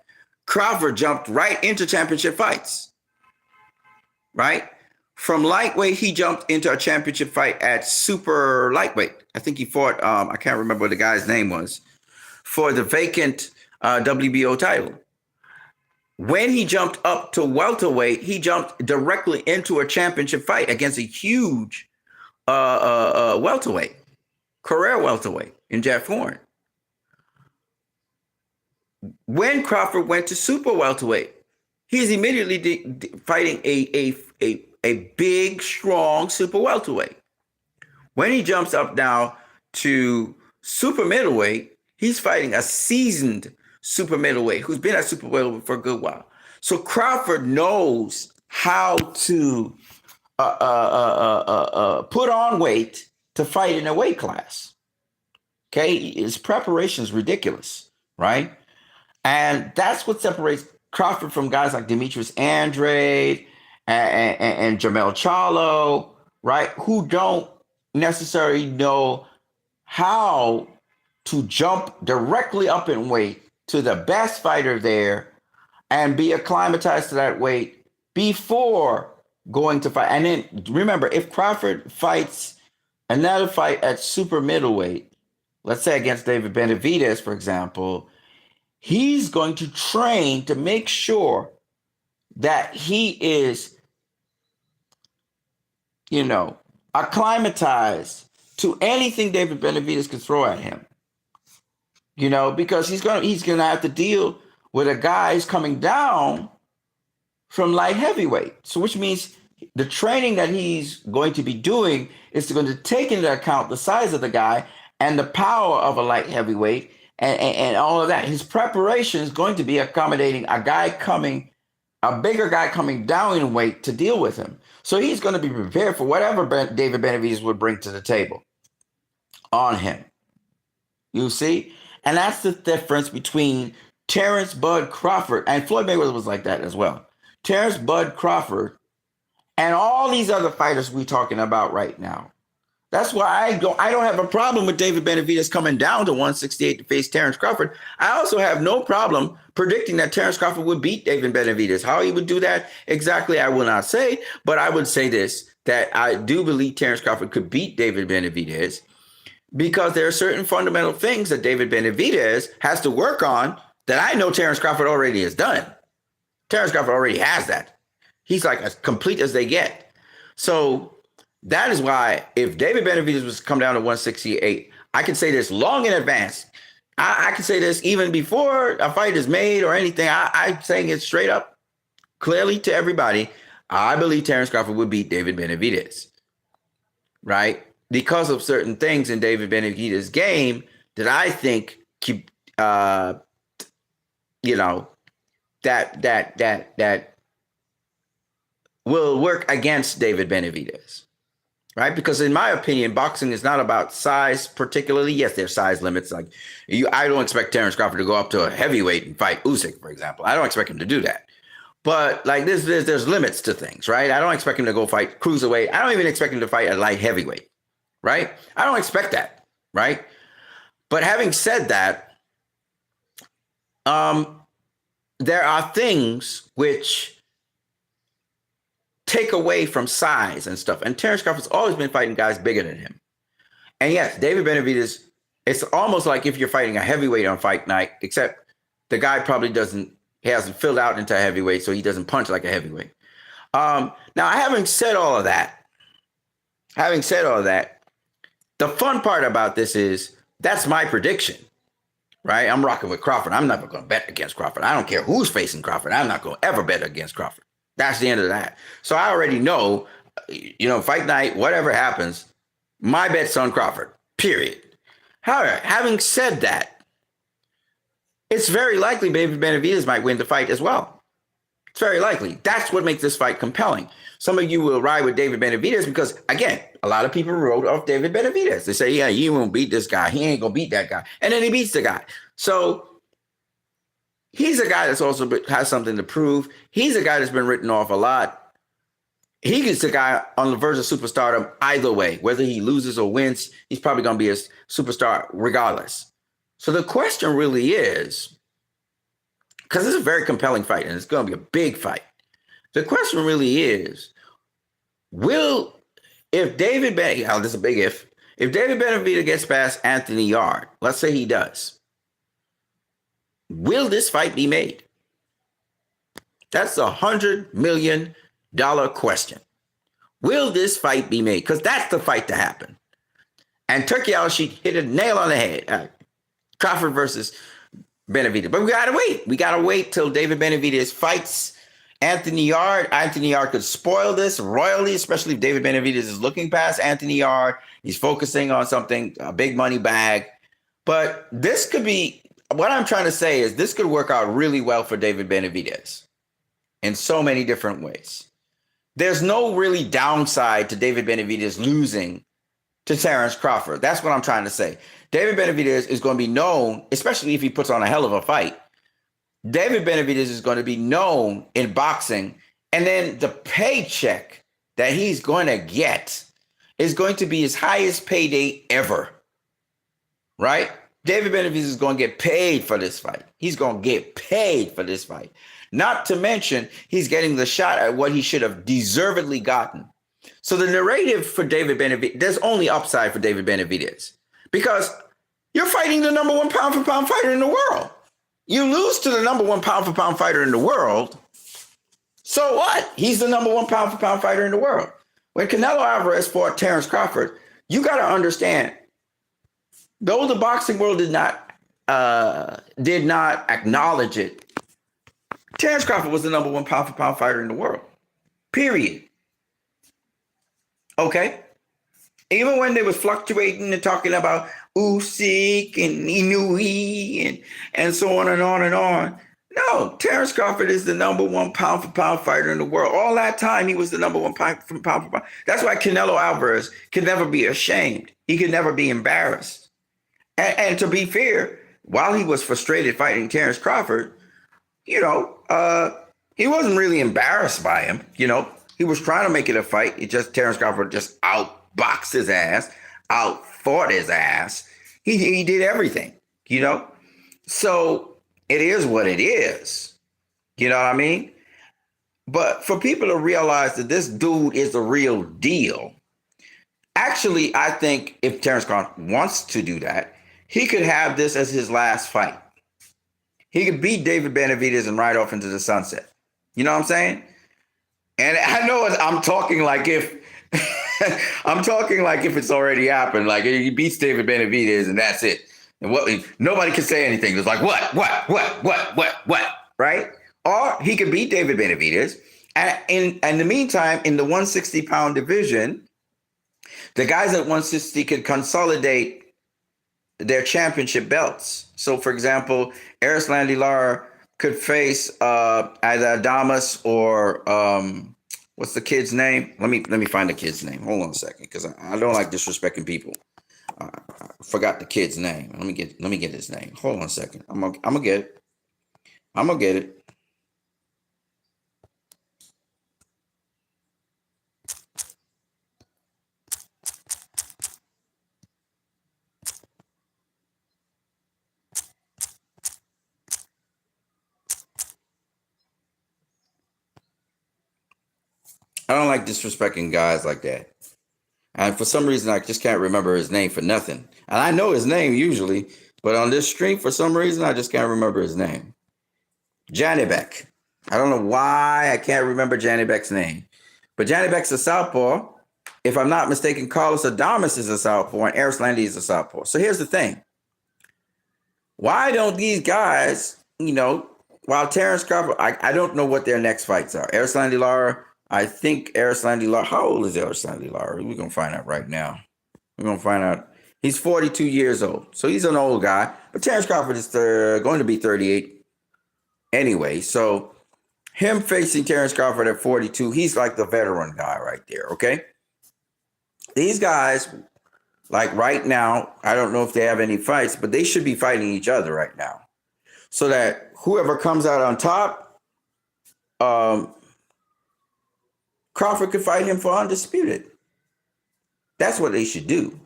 Crawford jumped right into championship fights, right? From lightweight, he jumped into a championship fight at super lightweight. I think he fought, I can't remember what the guy's name was, for the vacant WBO title. When he jumped up to welterweight, he jumped directly into a championship fight against a huge welterweight. Career welterweight in Jeff Horn. When Crawford went to super welterweight, he's immediately fighting a big, strong super welterweight. When he jumps up now to super middleweight, he's fighting a seasoned super middleweight who's been at super welterweight for a good while. So Crawford knows how to put on weight to fight in a weight class. Okay, his preparation is ridiculous, right? And that's what separates Crawford from guys like Demetrius Andrade and Jermell Charlo, right? Who don't necessarily know how to jump directly up in weight to the best fighter there and be acclimatized to that weight before going to fight. And then remember, if Crawford fights another fight at super middleweight, let's say against David Benavidez, for example, he's going to train to make sure that he is, acclimatized to anything David Benavidez could throw at him. Because he's gonna have to deal with a guy who's coming down from light heavyweight. So which means the training that he's going to be doing is going to take into account the size of the guy and the power of a light heavyweight and all of that. His preparation is going to be accommodating a bigger guy coming down in weight to deal with him. So he's going to be prepared for whatever David Benavidez would bring to the table on him. You see? And that's the difference between Terrence Bud Crawford, and Floyd Mayweather was like that as well. Terrence Bud Crawford and all these other fighters we're talking about right now. That's why I don't have a problem with David Benavidez coming down to 168 to face Terrence Crawford. I also have no problem predicting that Terrence Crawford would beat David Benavidez. How he would do that exactly, I will not say, but I would say this, that I do believe Terrence Crawford could beat David Benavidez because there are certain fundamental things that David Benavidez has to work on that I know Terrence Crawford already has done. Terrence Crawford already has that. He's like as complete as they get. So that is why if David Benavidez was to come down to 168, I can say this long in advance. I can say this even before a fight is made or anything. I'm saying it straight up, clearly to everybody. I believe Terrence Crawford would beat David Benavidez, right? Because of certain things in David Benavidez's game that I think keep, that will work against David Benavidez, right? Because in my opinion, boxing is not about size particularly. Yes, there's size limits. Like I don't expect Terrence Crawford to go up to a heavyweight and fight Usyk, for example. I don't expect him to do that. But like there's limits to things, right? I don't expect him to go fight cruiserweight. I don't even expect him to fight a light heavyweight, right? I don't expect that, right? But having said that, there are things which take away from size and stuff. And Terrence Crawford's always been fighting guys bigger than him. And yes, David Benavidez, it's almost like if you're fighting a heavyweight on fight night, except The guy probably he hasn't filled out into a heavyweight, so he doesn't punch like a heavyweight. Now, having said all of that, the fun part about this is that's my prediction, right? I'm rocking with Crawford. I'm never going to bet against Crawford. I don't care who's facing Crawford. I'm not going to ever bet against Crawford. That's the end of that. So I already know, fight night, whatever happens, my bet's on Crawford, period. However, having said that, it's very likely David Benavidez might win the fight as well. It's very likely. That's what makes this fight compelling. Some of you will ride with David Benavidez because, again, a lot of people wrote off David Benavidez. They say, yeah, you won't beat this guy. He ain't going to beat that guy. And then he beats the guy. So he's a guy that's also has something to prove. He's a guy that's been written off a lot. He's a guy on the verge of superstardom either way. Whether he loses or wins, he's probably going to be a superstar regardless. So the question really is, because this is a very compelling fight and it's going to be a big fight. The question really is, if David Benavidez, this is a big if David Benavidez gets past Anthony Yarde, let's say he does, will this fight be made? That's a $100 million question. Will this fight be made? Because that's the fight to happen. And Turkey Al-Sheikh hit a nail on the head. Crawford versus Benavidez. But we got to wait. We got to wait till David Benavidez fights Anthony Yarde. Anthony Yarde could spoil this royally, especially if David Benavidez is looking past Anthony Yarde. He's focusing on something, a big money bag. But this could be, what I'm trying to say is this could work out really well for David Benavidez in so many different ways. There's no really downside to David Benavidez losing to Terence Crawford. That's what I'm trying to say. David Benavidez is going to be known, especially if he puts on a hell of a fight. David Benavidez is going to be known in boxing, and then the paycheck that he's going to get is going to be his highest payday ever, right? David Benavidez is going to get paid for this fight. He's going to get paid for this fight. Not to mention, he's getting the shot at what he should have deservedly gotten. So the narrative for David Benavidez, there's only upside for David Benavidez because you're fighting the number one pound for pound fighter in the world. You lose to the number one pound for pound fighter in the world. So what? He's the number one pound for pound fighter in the world. When Canelo Alvarez fought Terence Crawford, you got to understand, though the boxing world did not acknowledge it, Terence Crawford was the number one pound for pound fighter in the world. Period. Okay? Even when they was fluctuating and talking about Usyk and Inoue and so on and on and on. No, Terence Crawford is the number one pound for pound fighter in the world. All that time, he was the number one pound for pound. That's why Canelo Alvarez can never be ashamed. He can never be embarrassed. And to be fair, while he was frustrated fighting Terence Crawford, he wasn't really embarrassed by him. He was trying to make it a fight. Terence Crawford just outboxed his ass, outfought his ass. He did everything, So it is what it is. You know what I mean? But for people to realize that this dude is the real deal, actually, I think if Terence Crawford wants to do that, he could have this as his last fight. He could beat David Benavidez and ride off into the sunset. You know what I'm saying? And I know I'm talking like if it's already happened. Like he beats David Benavidez and that's it. And nobody can say anything. It's like what, right? Or he could beat David Benavidez. And in the meantime, in the 160-pound division, the guys at 160 could consolidate their championship belts. So, for example, Erislandy Lara could face either Adamas or what's the kid's name? Let me find the kid's name. Hold on a second, because I don't like disrespecting people. I forgot the kid's name. Let me get his name. Hold on a second. I'm gonna get it. I'm gonna get it. I don't like disrespecting guys like that. And for some reason, I just can't remember his name for nothing. And I know his name usually, but on this stream, for some reason, I just can't remember his name. Janibek. I don't know why I can't remember Janibek's name. But Janibek's a southpaw. If I'm not mistaken, Carlos Adames is a southpaw and Erislandy is a southpaw. So here's the thing. Why don't these guys, while Terrence Crawford, I don't know what their next fights are. Erislandy Lara, I think Erislandy Lara, how old is Erislandy Lara? We're going to find out right now. We're going to find out. He's 42 years old. So he's an old guy. But Terrence Crawford is going to be 38 anyway. So him facing Terrence Crawford at 42, he's like the veteran guy right there, okay? These guys, like right now, I don't know if they have any fights, but they should be fighting each other right now. So that whoever comes out on top, Crawford could fight him for undisputed. That's what they should do.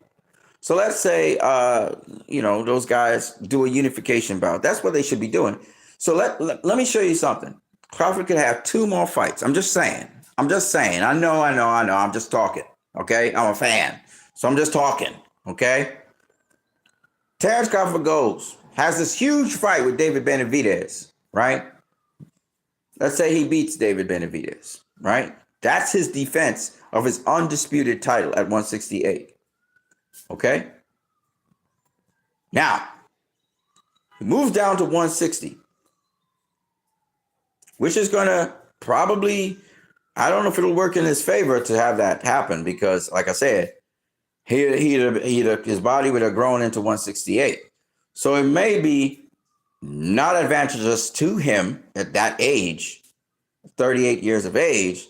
So let's say, those guys do a unification bout. That's what they should be doing. So let me show you something. Crawford could have 2 more fights. I'm just saying. I know. I'm just talking. Okay? I'm a fan. So I'm just talking. Okay? Terrence Crawford has this huge fight with David Benavidez, right? Let's say he beats David Benavidez, right? That's his defense of his undisputed title at 168. Okay? Now, he moves down to 160. Which is going to probably, I don't know if it'll work in his favor to have that happen because, like I said, his body would have grown into 168. So it may be not advantageous to him at that age, 38 years of age,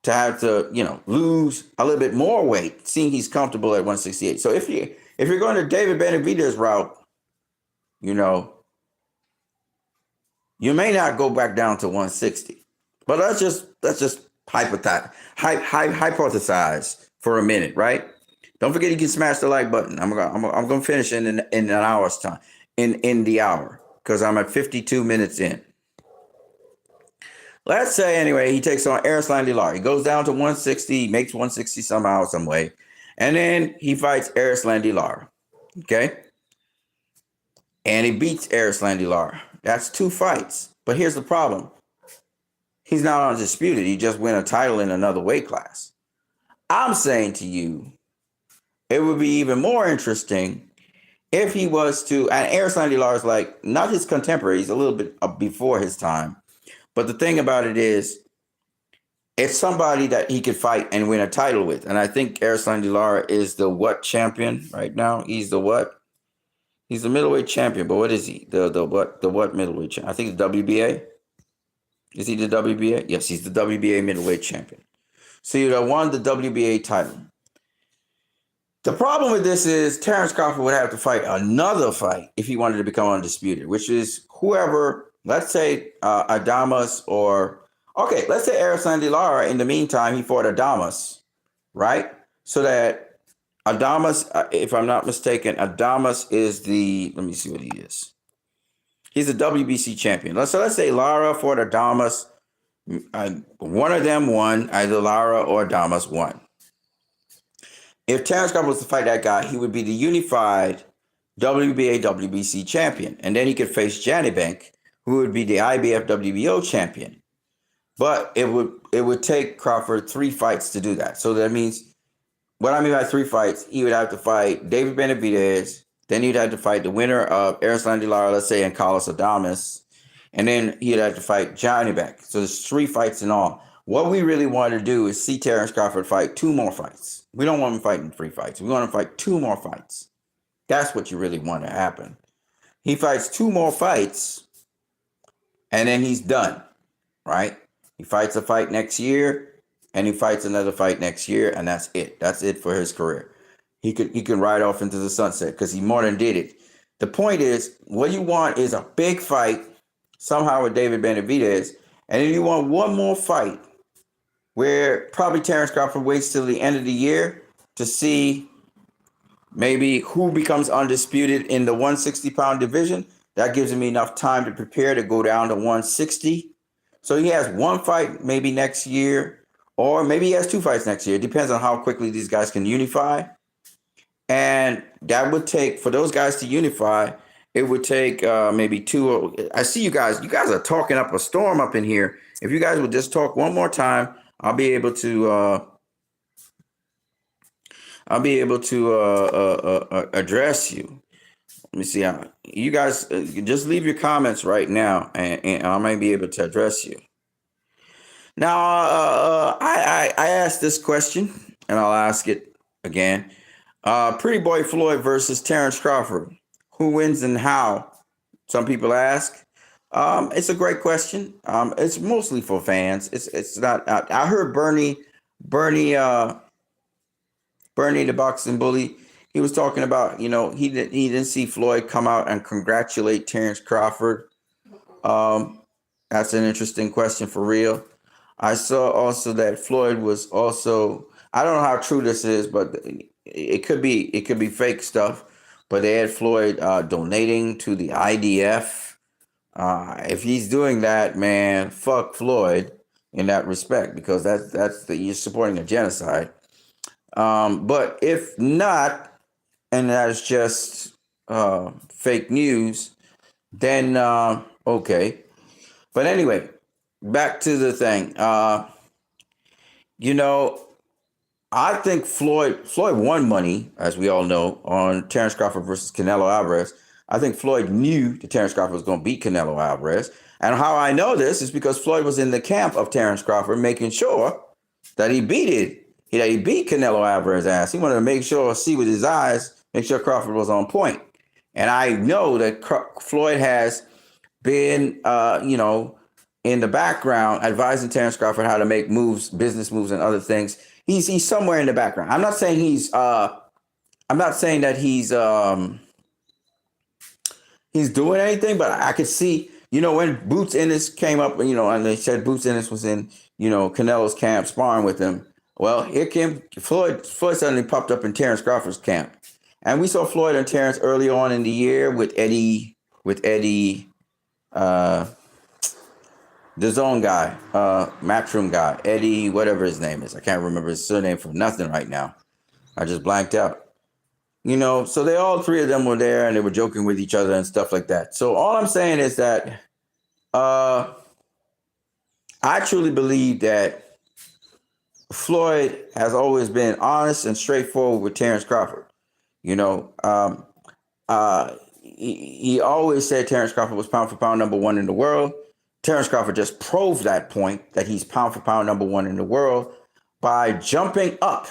to have to, lose a little bit more weight, seeing he's comfortable at 168. So if you're going to David Benavidez route, you may not go back down to 160, but let's just hypothesize for a minute, right? Don't forget you can smash the like button. I'm gonna finish in an hour's time, in the hour, because I'm at 52 minutes in. Let's say anyway he takes on Erislandy Lara. He goes down to 160, makes 160 somehow, some way, and then he fights Erislandy Lara. Okay, and he beats Erislandy Lara. That's 2 fights. But here's the problem. He's not undisputed. He just won a title in another weight class. I'm saying to you, it would be even more interesting if he was to, and Erislandy Lara is like, not his contemporary, he's a little bit before his time. But the thing about it is, it's somebody that he could fight and win a title with. And I think Erislandy Lara is the what champion right now? He's the what? He's the middleweight champion, but what is he? The what middleweight champion? I think the WBA. Is he the WBA? Yes, he's the WBA middleweight champion. So you have won the WBA title. The problem with this is Terrence Crawford would have to fight another fight if he wanted to become undisputed, which is whoever, let's say Adames let's say Erislandy Lara. In the meantime, he fought Adames, right? So that Adames, if I'm not mistaken, Adames is let me see what he is. He's a WBC champion. Let's say Lara fought Adames. One of them won, either Lara or Adames won. If Terrence Crawford was to fight that guy, he would be the unified WBA WBC champion. And then he could face Janibek, who would be the IBF WBO champion. But it would take Crawford 3 fights to do that. So that means, what I mean by 3 fights, he would have to fight David Benavidez, then he'd have to fight the winner of Erislandy Lara, let's say, and Carlos Adames, and then he'd have to fight Janibek. So there's 3 fights in all. What we really want to do is see Terrence Crawford fight 2 more fights. We don't want him fighting 3 fights. We want him to fight 2 more fights. That's what you really want to happen. He fights 2 more fights, and then he's done, right? He fights a fight next year, and he fights another fight next year, and that's it. That's it for his career. He can ride off into the sunset because he more than did it. The point is, what you want is a big fight somehow with David Benavidez, and then you want one more fight where probably Terrence Crawford waits till the end of the year to see maybe who becomes undisputed in the 160-pound division. That gives him enough time to prepare to go down to 160. So he has 1 fight maybe next year, or maybe he has 2 fights next year. It depends on how quickly these guys can unify. And that would take, for those guys to unify, It would take maybe two. I see you guys. You guys are talking up a storm up in here. If you guys would just talk one more time, I'll be able to. Address you. Let me see how you guys just leave your comments right now, and I might be able to address you. Now, I asked this question, and I'll ask it again. Pretty Boy Floyd versus Terrence Crawford. Who wins and how? Some people ask. It's a great question. It's mostly for fans. It's not. I heard Bernie, Bernie, the boxing bully. He was talking about, he didn't see Floyd come out and congratulate Terrence Crawford. That's an interesting question for real. I saw also that Floyd was also. I don't know how true this is, but it could be fake stuff. But they had Floyd donating to the IDF. If he's doing that, man, fuck Floyd in that respect, because you're supporting a genocide. But if not, and that's just fake news, then okay. But anyway, back to the thing. I think Floyd won money, as we all know, on Terrence Crawford versus Canelo Alvarez. I think Floyd knew that Terrence Crawford was going to beat Canelo Alvarez. And how I know this is because Floyd was in the camp of Terrence Crawford, making sure that he beat Canelo Alvarez's ass. He wanted to make sure, see with his eyes, make sure Crawford was on point. And I know that Floyd has been, in the background, advising Terrence Crawford how to make moves, business moves, and other things. He's somewhere in the background. I'm not saying that he's doing anything, but I could see, when Boots Ennis came up, and they said Boots Ennis was in, Canelo's camp sparring with him. Well, here came Floyd. Floyd suddenly popped up in Terrence Crawford's camp, and we saw Floyd and Terrence early on in the year with Eddie, the zone guy, Matchroom guy, Eddie, whatever his name is. I can't remember his surname for nothing right now. I just blanked out. So they all three of them were there, and they were joking with each other and stuff like that. So all I'm saying is that I truly believe that Floyd has always been honest and straightforward with Terrence Crawford. He always said Terrence Crawford was pound for pound number one in the world. Terrence Crawford just proved that point, that he's pound for pound number one in the world, by jumping up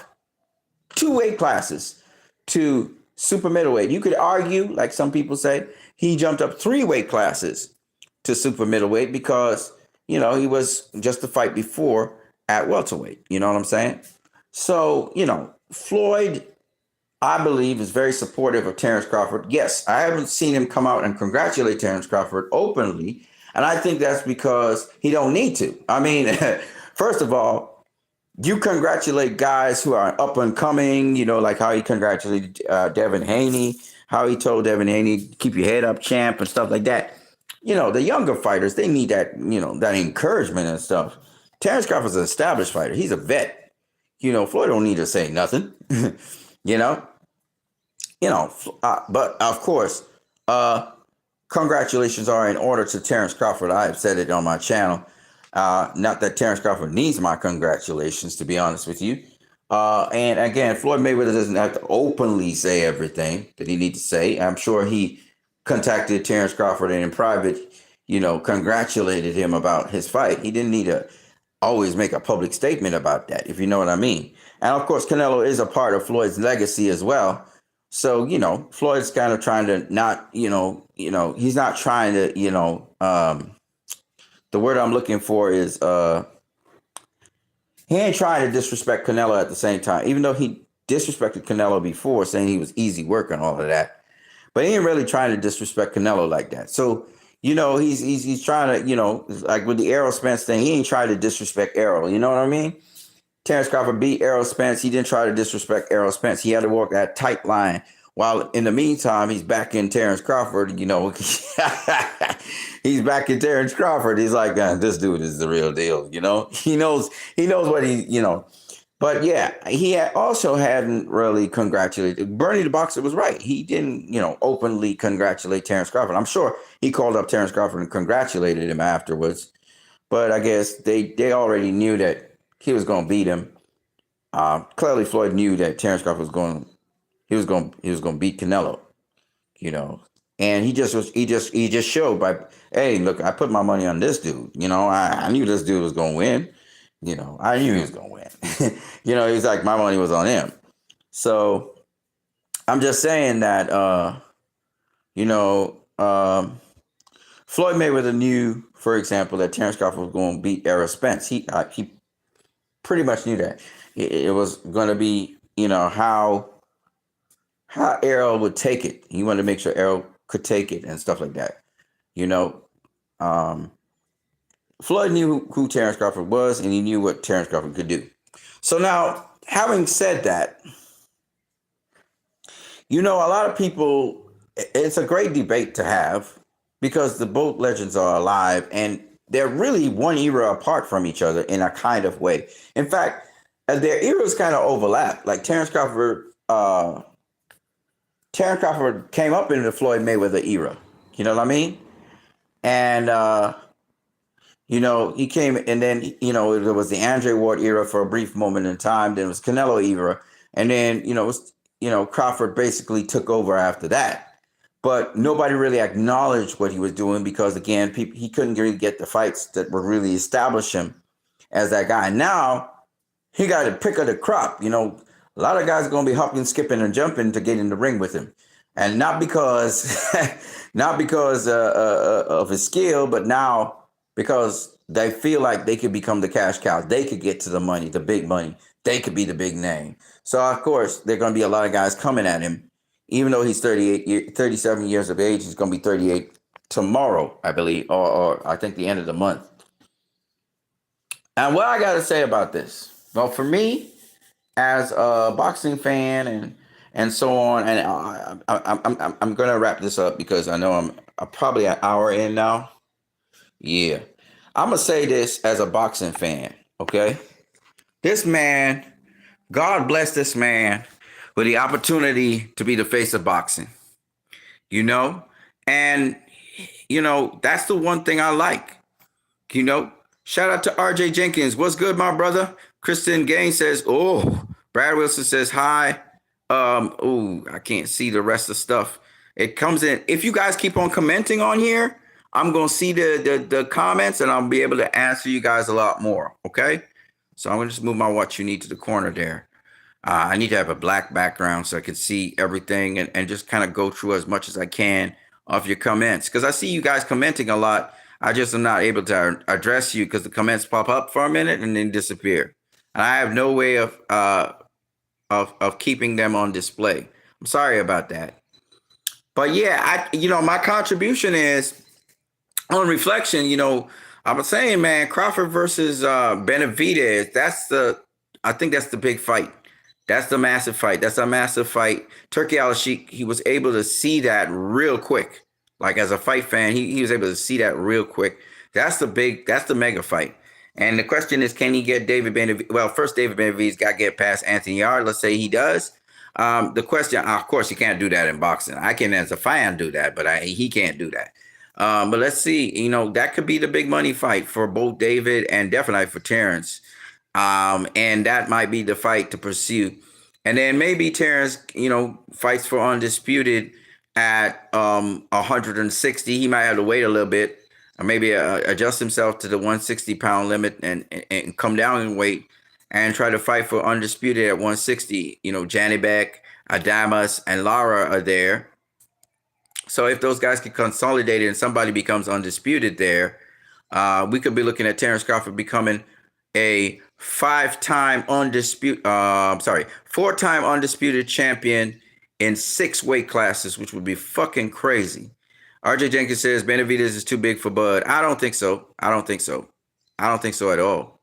2 weight classes to super middleweight. You could argue, like some people say, he jumped up 3 weight classes to super middleweight because, he was just a fight before at welterweight. You know what I'm saying? So, Floyd, I believe, is very supportive of Terrence Crawford. Yes, I haven't seen him come out and congratulate Terrence Crawford openly. And I think that's because he don't need to. I mean, first of all, you congratulate guys who are up and coming, like how he congratulated Devin Haney, how he told Devin Haney, keep your head up, champ, and stuff like that. The younger fighters, they need that, that encouragement and stuff. Terrence Crawford's an established fighter. He's a vet. Floyd don't need to say nothing, but of course, congratulations are in order to Terrence Crawford. I have said it on my channel. Not that Terrence Crawford needs my congratulations, to be honest with you. And again, Floyd Mayweather doesn't have to openly say everything that he needs to say. I'm sure he contacted Terrence Crawford and in private, congratulated him about his fight. He didn't need to always make a public statement about that, if you know what I mean. And of course, Canelo is a part of Floyd's legacy as well. So, Floyd's kind of trying to not, he's not trying to, the word I'm looking for is, he ain't trying to disrespect Canelo at the same time, even though he disrespected Canelo before, saying he was easy work and all of that. But he ain't really trying to disrespect Canelo like that. So, he's trying to, like with the Errol Spence thing, he ain't trying to disrespect Errol. You know what I mean? Terrence Crawford beat Errol Spence. He didn't try to disrespect Errol Spence. He had to walk that tight line. While in the meantime, he's back in Terrence Crawford. He's back in Terrence Crawford. He's like, this dude is the real deal. He knows what he. But yeah, he also hadn't really congratulated. Bernie the Boxer was right. He didn't, openly congratulate Terrence Crawford. I'm sure he called up Terrence Crawford and congratulated him afterwards. But I guess they already knew that he was going to beat him. Clearly, Floyd knew that Terrence Crawford was going to beat Canelo. And he just showed by, hey, look, I put my money on this dude. I knew this dude was going to win. I knew he was going to win. He's like, my money was on him. So I'm just saying that, Floyd Mayweather knew, for example, that Terrence Crawford was going to beat Errol Spence. He pretty much knew that it was going to be, how Errol would take it. He wanted to make sure Errol could take it and stuff like that. Floyd knew who Terrence Crawford was, and he knew what Terrence Crawford could do. So now, having said that, a lot of people, it's a great debate to have because both legends are alive and they're really one era apart from each other in a kind of way. In fact, their eras kind of overlap. Like Terrence Crawford came up in the Floyd Mayweather era. You know what I mean? And, he came, and then, there was the Andre Ward era for a brief moment in time. Then it was Canelo era. And then, Crawford basically took over after that. But nobody really acknowledged what he was doing because, again, he couldn't really get the fights that would really establish him as that guy. Now, he got a pick of the crop. A lot of guys are going to be hopping, skipping, and jumping to get in the ring with him. And not because of his skill, but now because they feel like they could become the cash cows. They could get to the money, the big money. They could be the big name. So, of course, there are going to be a lot of guys coming at him. Even though he's 37 years of age, he's going to be 38 tomorrow, I believe, or I think the end of the month. And what I got to say about this? Well, for me, as a boxing fan and so on, and I'm going to wrap this up because I know I'm probably an hour in now. Yeah. I'm going to say this as a boxing fan, okay? This man, God bless this man with the opportunity to be the face of boxing, and, that's the one thing I like, shout out to RJ Jenkins. What's good, my brother? Kristen Gaines says, oh, Brad Wilson says, hi. I can't see the rest of the stuff. It comes in. If you guys keep on commenting on here, I'm going to see the comments and I'll be able to answer you guys a lot more. Okay. So I'm going to just move my what you need to the corner there. I need to have a black background so I can see everything and just kind of go through as much as I can of your comments. Because I see you guys commenting a lot. I just am not able to address you because the comments pop up for a minute and then disappear. And I have no way of keeping them on display. I'm sorry about that. But yeah, my contribution is on reflection, I was saying, man, Crawford versus Benavidez, I think that's the big fight. That's the massive fight. That's a massive fight. Turkey Al-Sheikh, he was able to see that real quick. Like as a fight fan, he was able to see that real quick. That's the mega fight. And the question is, can he get David Benavidez? Well, first, David Benavidez got to get past Anthony Yarde. Let's say he does. The question, of course, you can't do that in boxing. I can, as a fan, do that, but he can't do that. But let's see, that could be the big money fight for both David and definitely for Terrence. And that might be the fight to pursue. And then maybe Terrence, fights for undisputed at 160. He might have to wait a little bit or maybe adjust himself to the 160-pound limit and come down in weight and try to fight for undisputed at 160. Janibek, Adamas, and Lara are there. So if those guys get consolidated and somebody becomes undisputed there, we could be looking at Terrence Crawford becoming a four-time undisputed champion in 6 weight classes, which would be fucking crazy. RJ Jenkins says Benavidez is too big for Bud. I don't think so. I don't think so at all.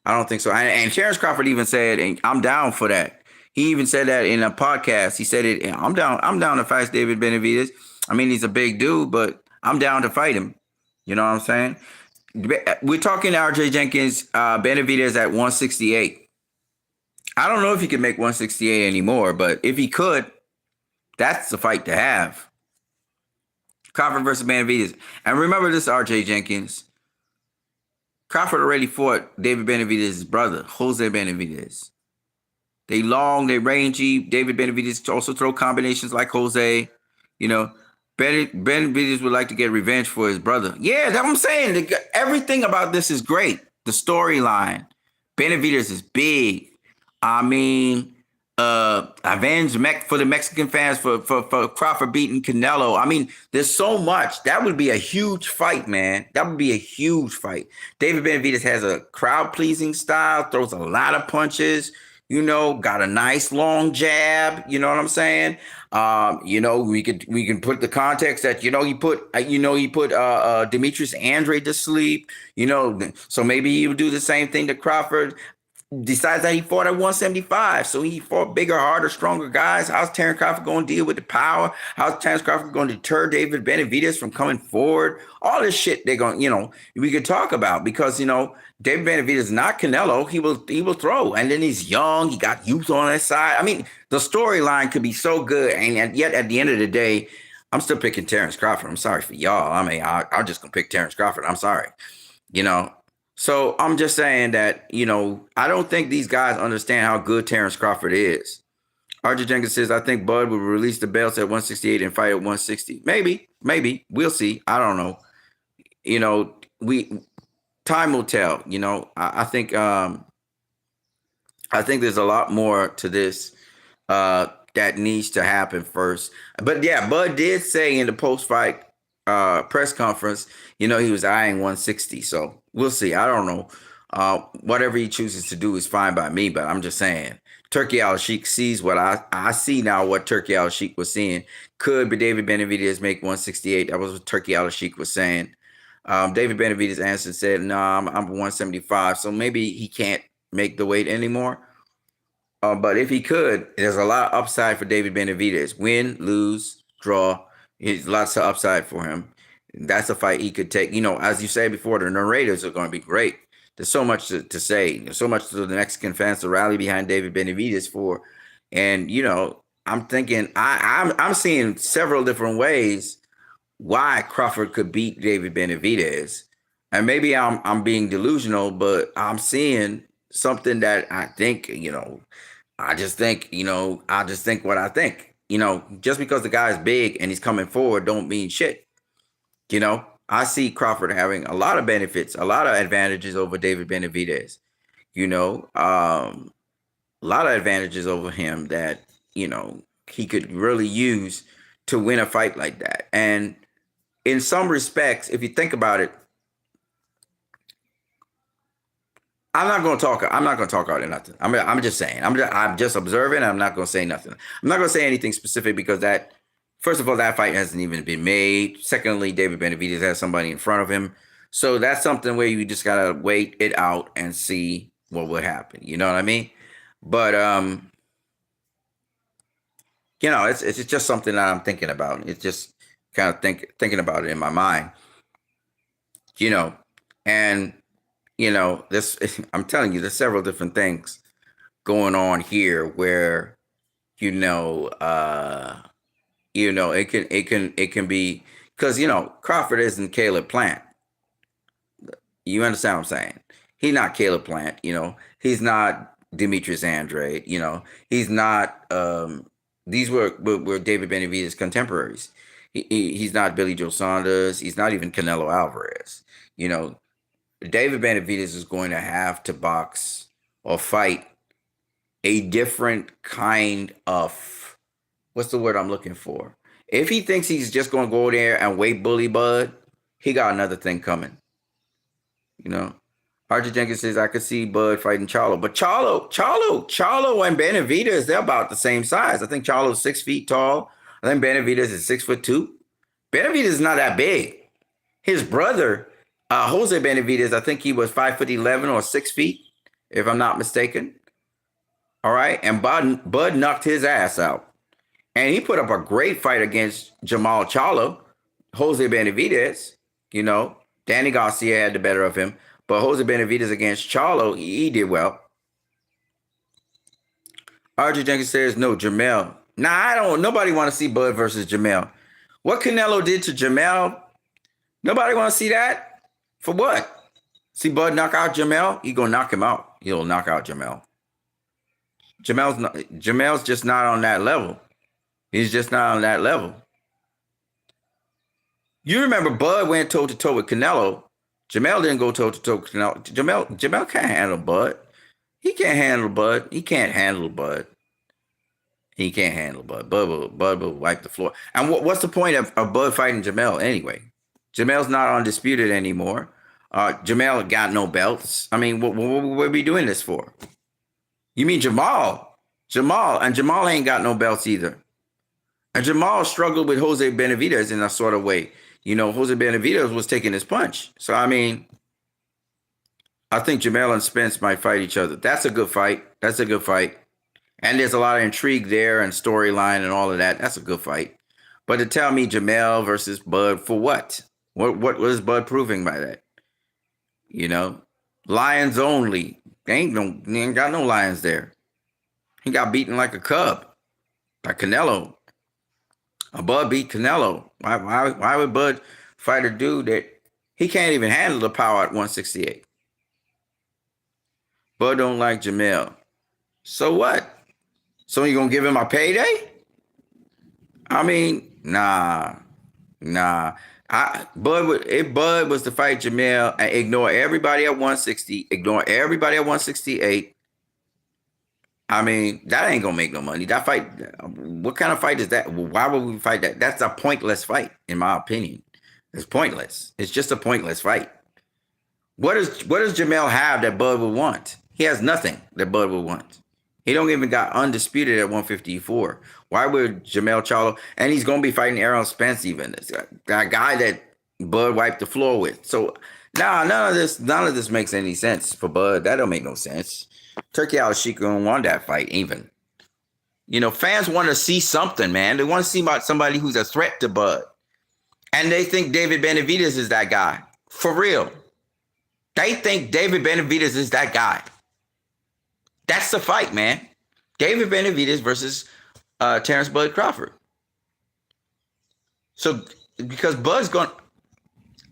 I don't think so. And Terrence Crawford even said, and I'm down for that. He even said that in a podcast. He said it. I'm down to fight David Benavidez. I mean, he's a big dude, but I'm down to fight him. You know what I'm saying? We're talking RJ Jenkins, Benavidez at 168. I don't know if he can make 168 anymore, but if he could, that's the fight to have. Crawford versus Benavidez. And remember this, RJ Jenkins. Crawford already fought David Benavidez's brother, Jose Benavidez. They long, they rangy. David Benavidez also throw combinations like Jose. You know, Benavidez would like to get revenge for his brother. Yeah, that's what I'm saying. Everything about this is great. The storyline. Benavidez is big. I mean, avenge for the Mexican fans for Crawford beating Canelo. I mean, there's so much. That would be a huge fight, man. That would be a huge fight. David Benavidez has a crowd pleasing style, throws a lot of punches. You know, got a nice long jab. You know what I'm saying? You know, we can put the context that he put Demetrius Andre to sleep. You know, so maybe he would do the same thing to Crawford. Decides that he fought at 175. So he fought bigger, harder, stronger guys. How's Terrence Crawford going to deal with the power? How's Terrence Crawford going to deter David Benavidez from coming forward? All this shit they're going, we could talk about because, David Benavidez is not Canelo. He will throw. And then he's young. He got youth on his side. I mean, the storyline could be so good. And yet at the end of the day, I'm still picking Terrence Crawford. I'm sorry for y'all. I mean, I'm just going to pick Terrence Crawford. I'm sorry. So I'm just saying that, I don't think these guys understand how good Terrence Crawford is. RJ Jenkins says, I think Bud will release the belts at 168 and fight at 160. Maybe. We'll see. I don't know. Time will tell. I think there's a lot more to this that needs to happen first. But yeah, Bud did say in the post-fight press conference, he was eyeing 160. So we'll see. I don't know. Whatever he chooses to do is fine by me, but I'm just saying. Turkey Al-Sheikh sees what I see now, what Turkey Al-Sheikh was seeing. Could David Benavidez make 168? That was what Turkey Al-Sheikh was saying. David Benavidez answered, said, no, I'm 175. So maybe he can't make the weight anymore. But if he could, there's a lot of upside for David Benavidez. Win, lose, draw. There's lots of upside for him. That's a fight he could take. As you said before, the narrators are going to be great. There's so much to say. There's so much to the Mexican fans to rally behind David Benavidez for. And, I'm thinking, I'm seeing several different ways why Crawford could beat David Benavidez. And maybe I'm being delusional, but I'm seeing something that I think, I just think what I think. Just because the guy's big and he's coming forward don't mean shit. I see Crawford having a lot of benefits, a lot of advantages over David Benavidez. A lot of advantages over him that, he could really use to win a fight like that. And in some respects, if you think about it, I'm not going to talk out of nothing. I'm just saying. I'm just observing. I'm not going to say nothing. I'm not going to say anything specific because that, first of all, that fight hasn't even been made. Secondly, David Benavidez has somebody in front of him. So that's something where you just got to wait it out and see what would happen. You know what I mean? But, it's just something that I'm thinking about. It's just kind of thinking about it in my mind, and, this, I'm telling you, there's several different things going on here where, it can be, because, Crawford isn't Caleb Plant. You understand what I'm saying? He's not Caleb Plant, he's not Demetrius Andre, he's not, these were David Benavidez contemporaries. He's not Billy Joe Saunders. He's not even Canelo Alvarez. David Benavidez is going to have to box or fight a different kind of, what's the word I'm looking for? If he thinks he's just going to go there and wait bully Bud, he got another thing coming. RJ Jenkins says, I could see Bud fighting Charlo. But Charlo and Benavidez, they're about the same size. I think Charlo's 6 feet tall. I think Benavidez is 6'2". Benavidez is not that big. His brother, Jose Benavidez, I think he was 5'11" or 6 feet, if I'm not mistaken. All right. And Bud knocked his ass out. And he put up a great fight against Jamal Charlo. Jose Benavidez, Danny Garcia had the better of him. But Jose Benavidez against Charlo, he did well. RJ Jenkins says no, Jamel. Nah, I don't. Nobody want to see Bud versus Jamel. What Canelo did to Jamel, nobody want to see that. For what? See Bud knock out Jamel? He gonna knock him out. He'll knock out Jamel. Jamel's just not on that level. He's just not on that level. You remember Bud went toe to toe with Canelo. Jamel didn't go toe to toe with Canelo. Jamel can't handle Bud. He can't handle Bud. He can't handle Bud. He can't handle Bud. Bud will wipe the floor. And what's the point of Bud fighting Jamel anyway? Jamel's not undisputed anymore. Jamel got no belts. I mean, what are we doing this for? You mean Jamal? And Jamal ain't got no belts either. And Jamal struggled with Jose Benavidez in a sort of way. You know, Jose Benavidez was taking his punch. So, I mean, I think Jamel and Spence might fight each other. That's a good fight. That's a good fight. And there's a lot of intrigue there and storyline and all of that. That's a good fight. But to tell me Jamel versus Bud for what? What was Bud proving by that? You know, lions only. They ain't got no lions there. He got beaten like a cub, like Canelo. Bud beat Canelo. Why would Bud fight a dude that he can't even handle the power at 168? Bud don't like Jamel. So what? So you gonna give him a payday? I mean, nah. If Bud was to fight Jamel and ignore everybody at 160, ignore everybody at 168, I mean, that ain't gonna make no money. That fight, what kind of fight is that? Why would we fight that? That's a pointless fight, in my opinion. It's pointless. It's just a pointless fight. What does Jamel have that Bud would want? He has nothing that Bud would want. He don't even got undisputed at 154. Why would Jamel Charlo? And he's gonna be fighting Errol Spence even. That guy that Bud wiped the floor with. So none of this makes any sense for Bud. That don't make no sense. Turkey Al-Sheikh don't want that fight even. You know, fans want to see something, man. They want to see about somebody who's a threat to Bud. And they think David Benavidez is that guy. For real. They think David Benavidez is that guy. That's the fight, man. David Benavidez versus Terrence Bud Crawford. So, because Bud's going,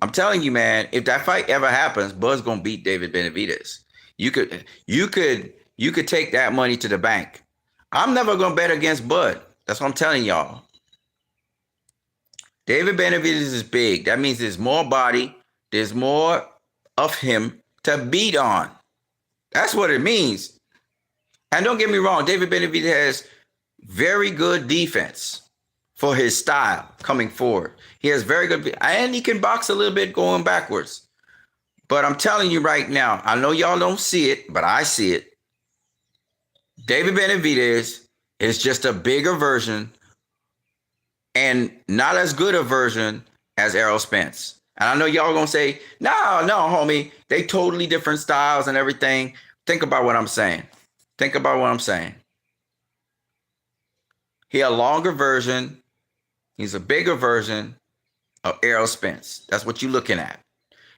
I'm telling you, man, if that fight ever happens, Bud's going to beat David Benavidez. You could take that money to the bank. I'm never going to bet against Bud. That's what I'm telling y'all. David Benavidez is big. That means there's more body. There's more of him to beat on. That's what it means. And don't get me wrong, David Benavidez has very good defense for his style coming forward. He has very good, and he can box a little bit going backwards. But I'm telling you right now, I know y'all don't see it, but I see it. David Benavidez is just a bigger version and not as good a version as Errol Spence. And I know y'all gonna say, no, homie, they totally different styles and everything. Think about what I'm saying. Think about what I'm saying. He a longer version. He's a bigger version of Errol Spence. That's what you're looking at.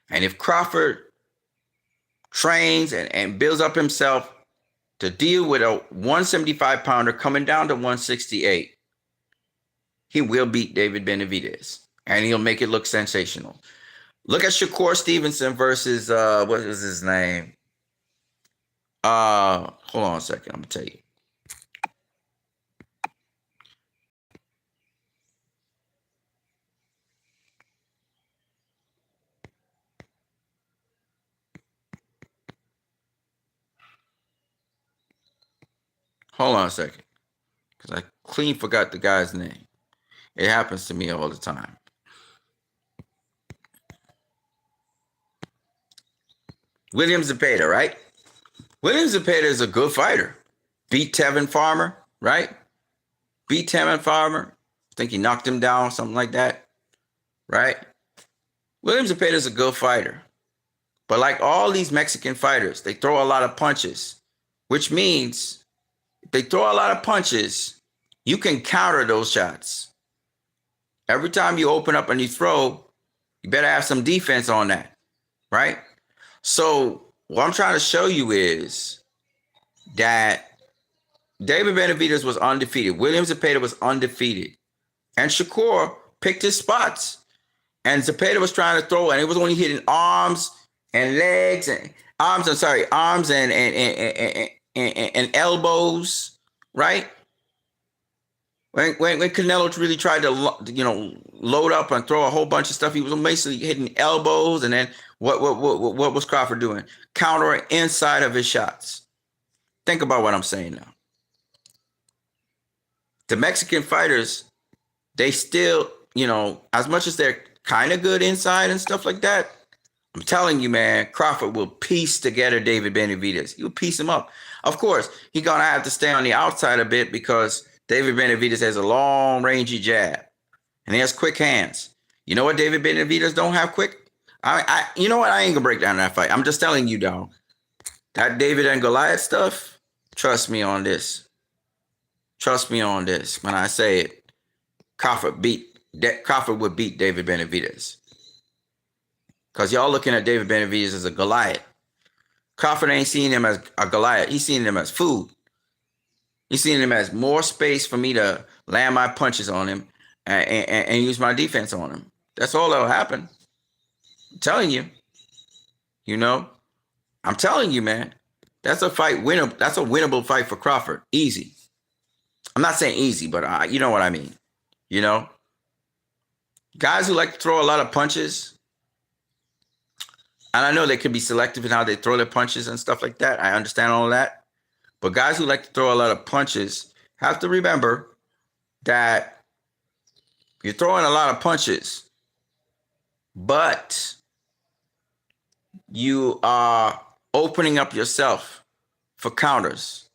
And if Crawford trains and builds up himself to deal with a 175-pounder coming down to 168, he will beat David Benavidez. And he'll make it look sensational. Look at Shakur Stevenson versus, what is his name? Hold on a second. I'm going to tell you. Hold on a second. Because I clean forgot the guy's name. It happens to me all the time. William Zepeda, right? William Zepeda is a good fighter. Beat Tevin Farmer, right? Beat Tevin Farmer. I think he knocked him down, something like that, right? William Zepeda is a good fighter. But like all these Mexican fighters, they throw a lot of punches, which means if they throw a lot of punches, you can counter those shots. Every time you open up and you throw, you better have some defense on that, right? So what I'm trying to show you is that David Benavidez was undefeated. William Zepeda was undefeated. And Shakur picked his spots. And Zepeda was trying to throw, and it was only hitting arms and legs and arms and elbows, right? When Canelo really tried to load up and throw a whole bunch of stuff, he was basically hitting elbows, and then what was Crawford doing? Countering inside of his shots. Think about what I'm saying now. The Mexican fighters, they still, as much as they're kind of good inside and stuff like that, I'm telling you, man, Crawford will piece together David Benavidez. He'll piece him up. Of course, he's going to have to stay on the outside a bit because David Benavidez has a long, rangy jab, and he has quick hands. You know what David Benavidez don't have quick? You know what? I ain't going to break down that fight. I'm just telling you, dog. That David and Goliath stuff, trust me on this. Trust me on this when I say it. Crawford would beat David Benavidez. Because y'all looking at David Benavidez as a Goliath. Crawford ain't seeing him as a Goliath. He's seeing him as food. He's seeing him as more space for me to land my punches on him and use my defense on him. That's all that'll happen. I'm telling you. I'm telling you, man. That's a fight winnable. That's a winnable fight for Crawford. Easy. I'm not saying easy, but you know what I mean. Guys who like to throw a lot of punches, and I know they can be selective in how they throw their punches and stuff like that. I understand all that. But guys who like to throw a lot of punches have to remember that you're throwing a lot of punches, but you are opening up yourself for counters,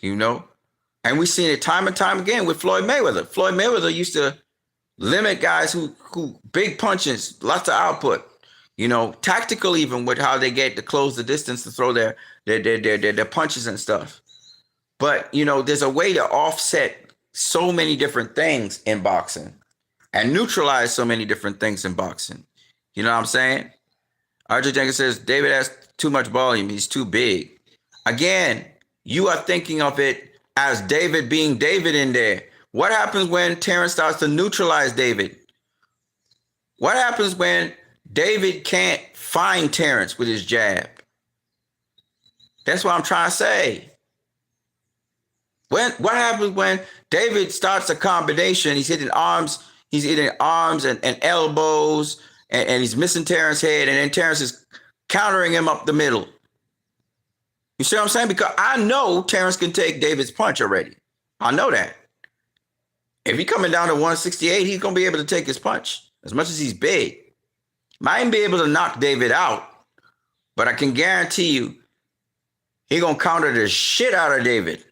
And we've seen it time and time again with Floyd Mayweather. Floyd Mayweather used to limit guys who big punches, lots of output, tactical even with how they get to close the distance to throw their punches and stuff. But, there's a way to offset so many different things in boxing and neutralize so many different things in boxing. You know what I'm saying? RJ Jenkins says, David has too much volume. He's too big. Again, you are thinking of it as David being David in there. What happens when Terrence starts to neutralize David? What happens when David can't find Terrence with his jab? That's what I'm trying to say. What happens when David starts a combination? He's hitting arms and elbows, and he's missing Terrence's head, and then Terrence is countering him up the middle. You see what I'm saying? Because I know Terrence can take David's punch already. I know that. If he's coming down to 168, he's going to be able to take his punch as much as he's big. Might be able to knock David out, but I can guarantee you he's going to counter the shit out of David.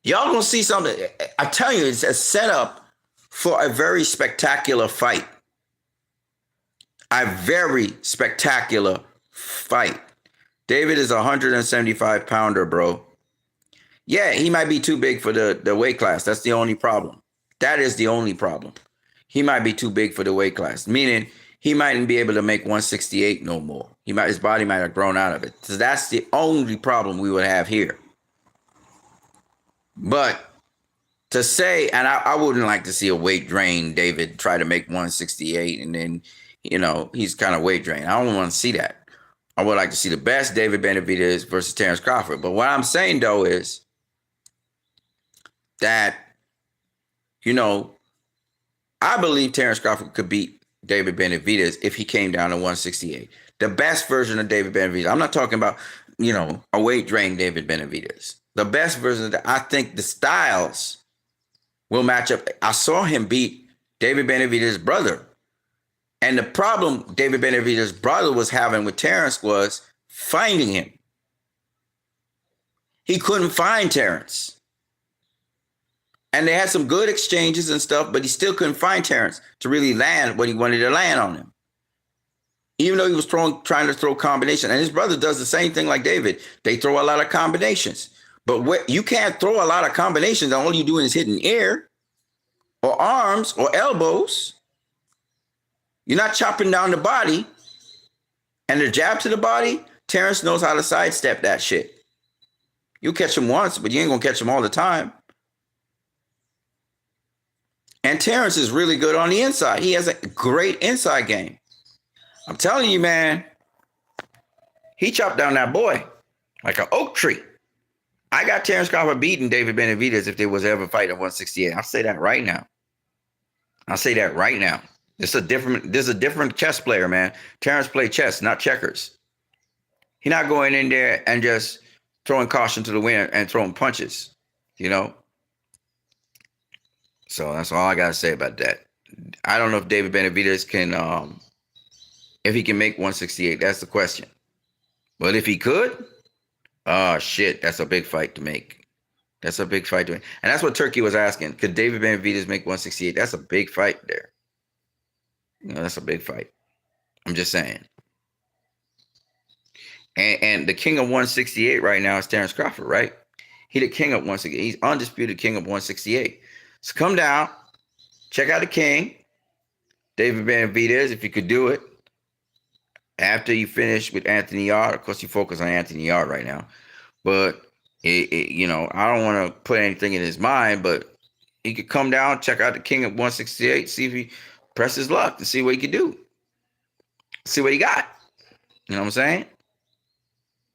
Y'all going to see something. I tell you, it's a setup for a very spectacular fight. A very spectacular fight. David is a 175-pounder, bro. Yeah, he might be too big for the weight class. That's the only problem. That is the only problem. He might be too big for the weight class, meaning he mightn't be able to make 168 no more. His body might have grown out of it. So that's the only problem we would have here. But to say, and I wouldn't like to see a weight drain David try to make 168 and then, he's kind of weight drained. I don't want to see that. I would like to see the best David Benavidez versus Terrence Crawford. But what I'm saying, though, is that, I believe Terrence Crawford could beat David Benavidez if he came down to 168. The best version of David Benavidez. I'm not talking about, a weight drain David Benavidez. The best version of that. I think the styles will match up. I saw him beat David Benavidez's brother. And the problem David Benavidez's brother was having with Terrence was finding him. He couldn't find Terrence. And they had some good exchanges and stuff, but he still couldn't find Terrence to really land what he wanted to land on him. Even though he was trying to throw combinations. And his brother does the same thing like David. They throw a lot of combinations. But you can't throw a lot of combinations. All you're doing is hitting air or arms or elbows. You're not chopping down the body. And the jab to the body, Terrence knows how to sidestep that shit. You catch him once, but you ain't gonna catch him all the time. And Terrence is really good on the inside. He has a great inside game. I'm telling you, man, he chopped down that boy like an oak tree. I got Terrence Crawford beating David Benavidez if there was ever a fight at 168. I'll say that right now. This is a different chess player, man. Terrence played chess, not checkers. He's not going in there and just throwing caution to the wind and throwing punches, you know? So that's all I got to say about that. I don't know if David Benavidez can, if he can make 168. That's the question. But if he could, oh, shit, that's a big fight to make. That's a big fight to make. And that's what Turkey was asking. Could David Benavidez make 168? That's a big fight there. You know, that's a big fight. I'm just saying. And the king of 168 right now is Terrence Crawford, right? He the king of 168. He's undisputed king of 168. So come down, check out the king, David Benavidez, if you could do it. After you finish with Anthony Yarde, of course you focus on Anthony Yarde right now, but you know, I don't want to put anything in his mind, but he could come down, check out the king of 168, see if he presses luck to see what he could do, see what he got. You know what I'm saying?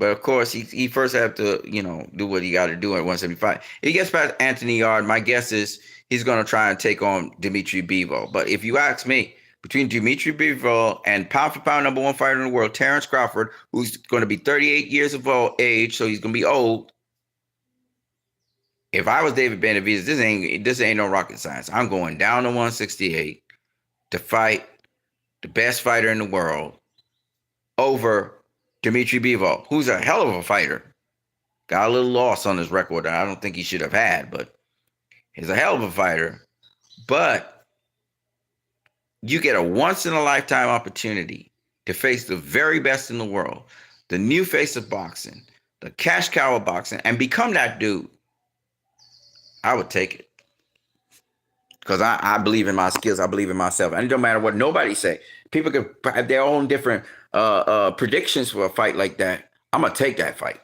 But of course, he first have to, you know, do what he got to do at 175. If he gets past Anthony Yarde, my guess is he's going to try and take on Dimitri Bivol. But if you ask me, between Dimitri Bivol and pound for pound number one fighter in the world, Terrence Crawford, who's going to be 38 years of age, so he's going to be old. If I was David Benavidez, this ain't no rocket science. I'm going down to 168 to fight the best fighter in the world over Dimitri Bivol, who's a hell of a fighter. Got a little loss on his record that I don't think he should have had, but he's a hell of a fighter. But you get a once-in-a-lifetime opportunity to face the very best in the world, the new face of boxing, the cash cow of boxing, and become that dude. I would take it. Because I believe in my skills. I believe in myself. And it don't matter what nobody say. People can have their own different predictions for a fight like that. I'm going to take that fight.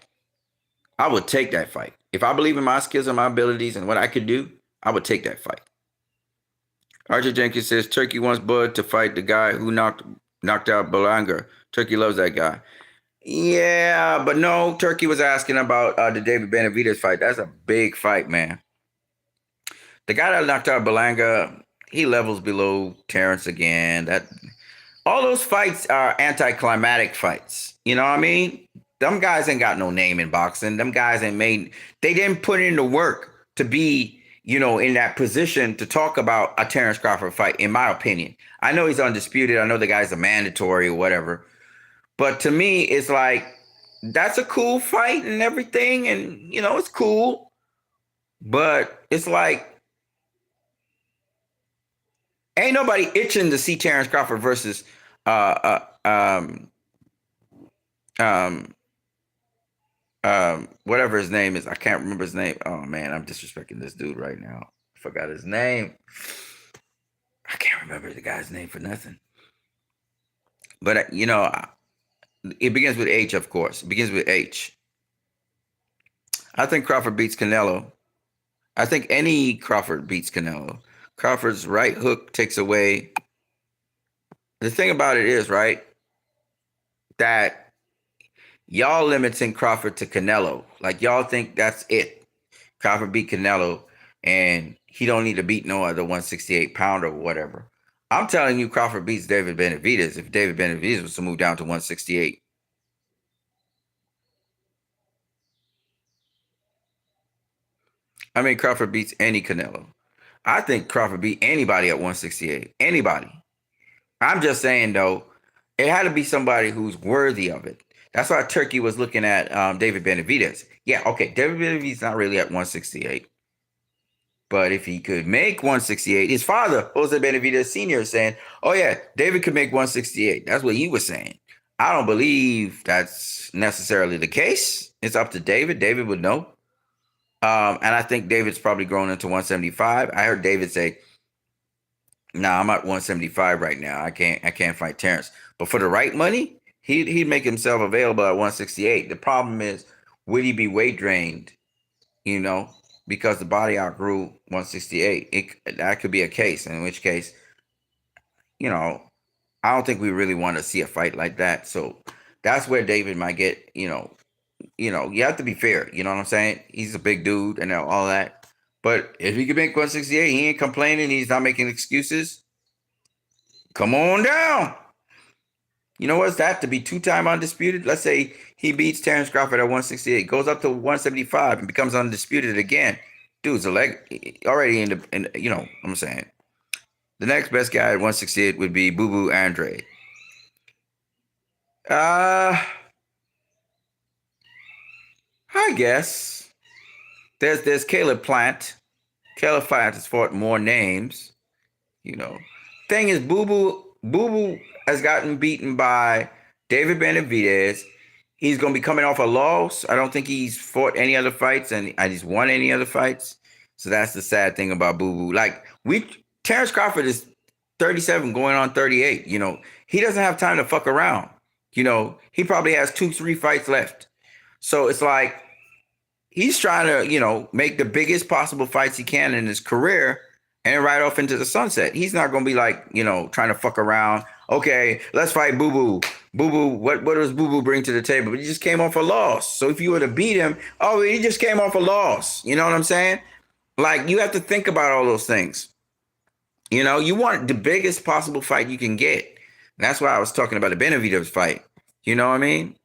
I would take that fight. If I believe in my skills and my abilities and what I could do, I would take that fight. Archer Jenkins says, Turkey wants Bud to fight the guy who knocked out Belanga. Turkey loves that guy. Yeah, but no, Turkey was asking about the David Benavidez fight. That's a big fight, man. The guy that knocked out Belanga, he levels below Terrence again. All those fights are anticlimactic fights. You know what I mean? Them guys ain't got no name in boxing. Them guys they didn't put in the work to be, you know, in that position to talk about a Terrence Crawford fight, in my opinion. I know he's undisputed. I know the guy's a mandatory or whatever. But to me, it's like, that's a cool fight and everything. And, you know, it's cool. But it's like, ain't nobody itching to see Terrence Crawford versus whatever his name is. I can't remember his name. Oh man, I'm disrespecting this dude right now. I forgot his name. I can't remember the guy's name for nothing. But you know, it begins with H, of course. It begins with H. I think Crawford beats Canelo. I think any Crawford beats Canelo. Crawford's right hook takes away. The thing about it is, right, that y'all limiting Crawford to Canelo. Like, y'all think that's it. Crawford beat Canelo, and he don't need to beat no other 168-pounder or whatever. I'm telling you, Crawford beats David Benavidez if David Benavidez was to move down to 168. I mean, Crawford beats any Canelo. I think Crawford beat anybody at 168. Anybody. I'm just saying, though, it had to be somebody who's worthy of it. That's why Turkey was looking at David Benavidez. Yeah, okay, David Benavidez not really at 168. But if he could make 168, his father, Jose Benavidez Sr., is saying, oh, yeah, David could make 168. That's what he was saying. I don't believe that's necessarily the case. It's up to David. David would know. And I think David's probably grown into 175. I heard David say, nah, I'm at 175 right now. I can't fight Terrence. But for the right money, he'd make himself available at 168. The problem is, would he be weight drained you know, because the body outgrew 168. That could be a case, in which case, you know, I don't think we really want to see a fight like that. So that's where David might get, you have to be fair. You know what I'm saying? He's a big dude and all that. But if he can make 168, he ain't complaining. He's not making excuses. Come on down. You know what's that? To be two-time undisputed? Let's say he beats Terrence Crawford at 168, goes up to 175 and becomes undisputed again. Dude's a leg already I'm saying. The next best guy at 168 would be Boo Boo Andre. I guess. There's Caleb Plant. Caleb Plant has fought more names. Thing is, Boo Boo has gotten beaten by David Benavidez. He's going to be coming off a loss. I don't think he's fought any other fights and he's won any other fights. So that's the sad thing about Boo Boo. Like, Terrence Crawford is 37 going on 38. He doesn't have time to fuck around. He probably has 2-3 fights left. So it's like he's trying to, make the biggest possible fights he can in his career and ride off into the sunset. He's not going to be like, trying to fuck around. Okay, let's fight Boo Boo. Boo Boo, what does Boo Boo bring to the table? But he just came off a loss. So if you were to beat him, he just came off a loss. You know what I'm saying? Like, you have to think about all those things. You want the biggest possible fight you can get. And that's why I was talking about the Benavidez fight. You know what I mean?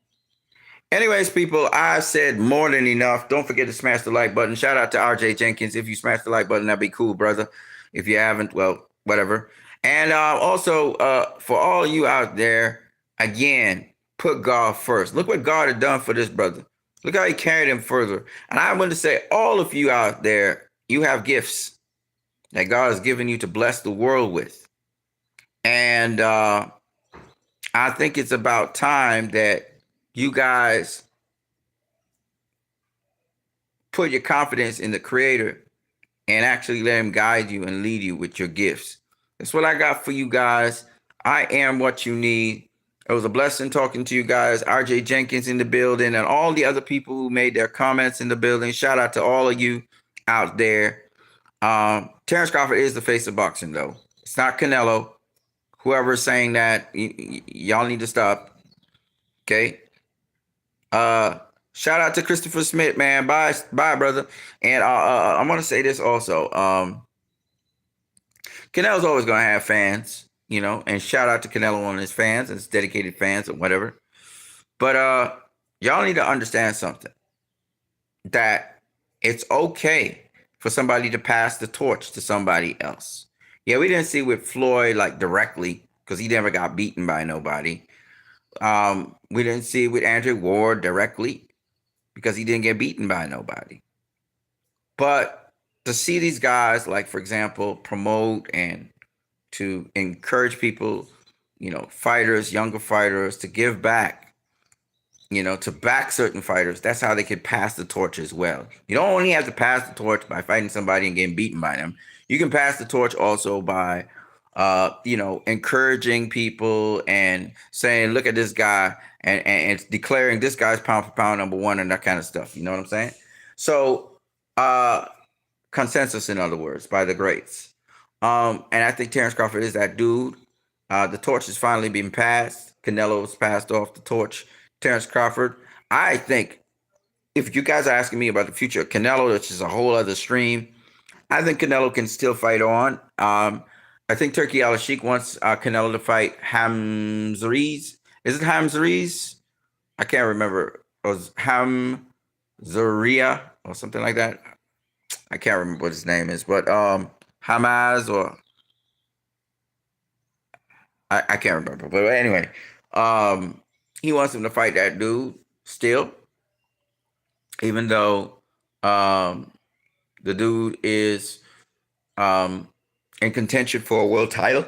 Anyways, people, I've said more than enough. Don't forget to smash the like button. Shout out to RJ Jenkins. If you smash the like button, that'd be cool, brother. If you haven't, well, whatever. And also, for all you out there, again, put God first. Look what God had done for this brother. Look how he carried him further. And I want to say, all of you out there, you have gifts that God has given you to bless the world with. And I think it's about time that you guys put your confidence in the Creator and actually let him guide you and lead you with your gifts. That's what I got for you guys. I am what you need. It was a blessing talking to you guys. RJ Jenkins in the building and all the other people who made their comments in the building. Shout out to all of you out there. Terrence Crawford is the face of boxing, though. It's not Canelo. Whoever's saying that, y'all need to stop. Okay? Shout out to Christopher Smith, man. Bye, brother. And I'm gonna say this also. Canelo's always gonna have fans, and shout out to Canelo and his fans and his dedicated fans or whatever. But y'all need to understand something. That it's okay for somebody to pass the torch to somebody else. Yeah, we didn't see with Floyd like directly because he never got beaten by nobody. We didn't see it with Andre Ward directly because he didn't get beaten by nobody. But to see these guys, like, for example, promote and to encourage people, fighters, younger fighters, to give back, to back certain fighters, that's how they could pass the torch as well. You don't only have to pass the torch by fighting somebody and getting beaten by them. You can pass the torch also by encouraging people and saying, look at this guy and declaring this guy's pound for pound number one and that kind of stuff. You know what I'm saying? So consensus, in other words, by the greats. And I think Terrence Crawford is that dude. The torch has finally been passed. Canelo's passed off the torch. Terrence Crawford. I think if you guys are asking me about the future of Canelo, which is a whole other stream, I think Canelo can still fight on. I think Turki Al-Sheikh wants Canelo to fight Hamzariz. Is it Hamzariz? I can't remember. It was Hamzaria or something like that. I can't remember what his name is, but Hamaz or I can't remember. But anyway, he wants him to fight that dude still, even though the dude is in contention for a world title.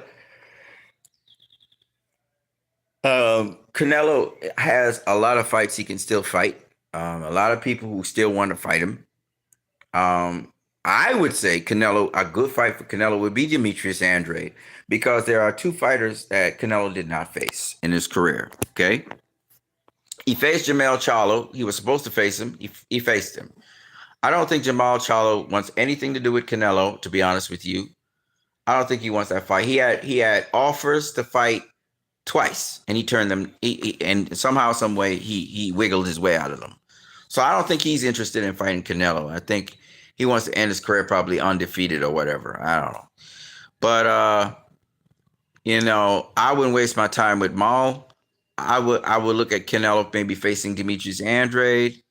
Canelo has a lot of fights he can still fight. A lot of people who still want to fight him. I would say a good fight for Canelo would be Demetrius Andrade, because there are two fighters that Canelo did not face in his career. Okay. He faced Jermell Charlo. He was supposed to face him. He faced him. I don't think Jamal Charlo wants anything to do with Canelo, to be honest with you. I don't think he wants that fight. He had offers to fight twice, and he turned them. And somehow, some way, he wiggled his way out of them. So I don't think he's interested in fighting Canelo. I think he wants to end his career probably undefeated or whatever. I don't know. But I wouldn't waste my time with Maul. I would look at Canelo maybe facing Demetrius Andrade,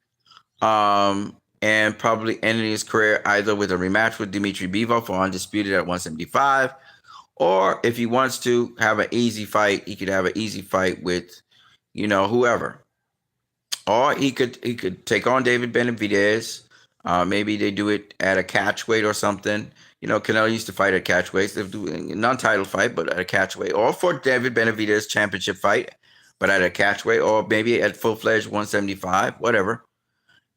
and probably ending his career either with a rematch with Dimitri Bivol for undisputed at 175, or if he wants to have an easy fight, he could have an easy fight with, whoever. Or he could take on David Benavidez. Maybe they do it at a catch weight or something. Canelo used to fight at catch weights. They're doing a non-title fight, but at a catch weight. Or for David Benavidez championship fight, but at a catch weight. Or maybe at full-fledged 175, whatever.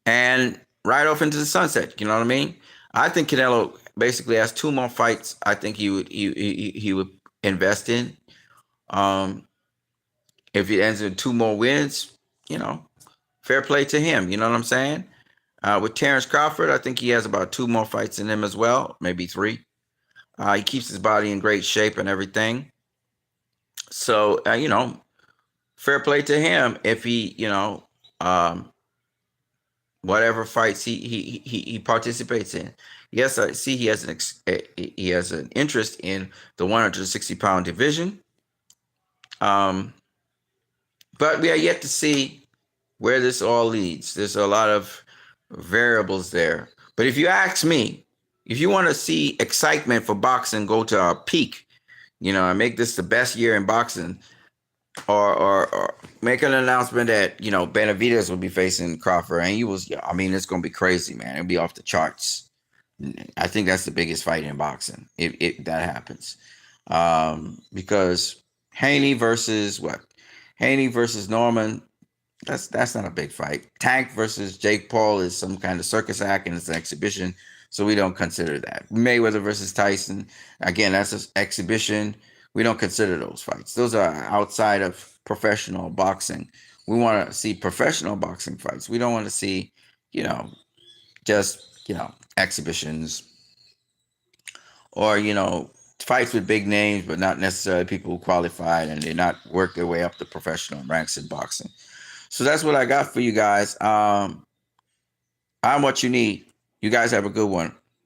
And right off into the sunset. You know what I mean? I think Canelo basically has 2 more fights. I think he would invest in. If he ends in 2 more wins, fair play to him. You know what I'm saying? With Terrence Crawford, I think he has about 2 more fights in him as well, maybe 3. He keeps his body in great shape and everything. So, fair play to him if he, whatever fights he participates in. Yes, I see he has an interest in the 160-pound division. But we are yet to see where this all leads. There's a lot of variables there. But if you ask me, if you want to see excitement for boxing go to a peak, and make this the best year in boxing, or make an announcement that, Benavidez will be facing Crawford, and it's going to be crazy, man. It'll be off the charts. I think that's the biggest fight in boxing if that happens. Because Haney versus Norman, that's not a big fight. Tank versus Jake Paul is some kind of circus act, and it's an exhibition, so we don't consider that. Mayweather versus Tyson, again, that's an exhibition. We don't consider those fights. Those are outside of professional boxing. We want to see professional boxing fights. We don't want to see, just, exhibitions or, fights with big names, but not necessarily people who qualified and did not work their way up the professional ranks in boxing. So that's what I got for you guys. I'm what you need. You guys have a good one.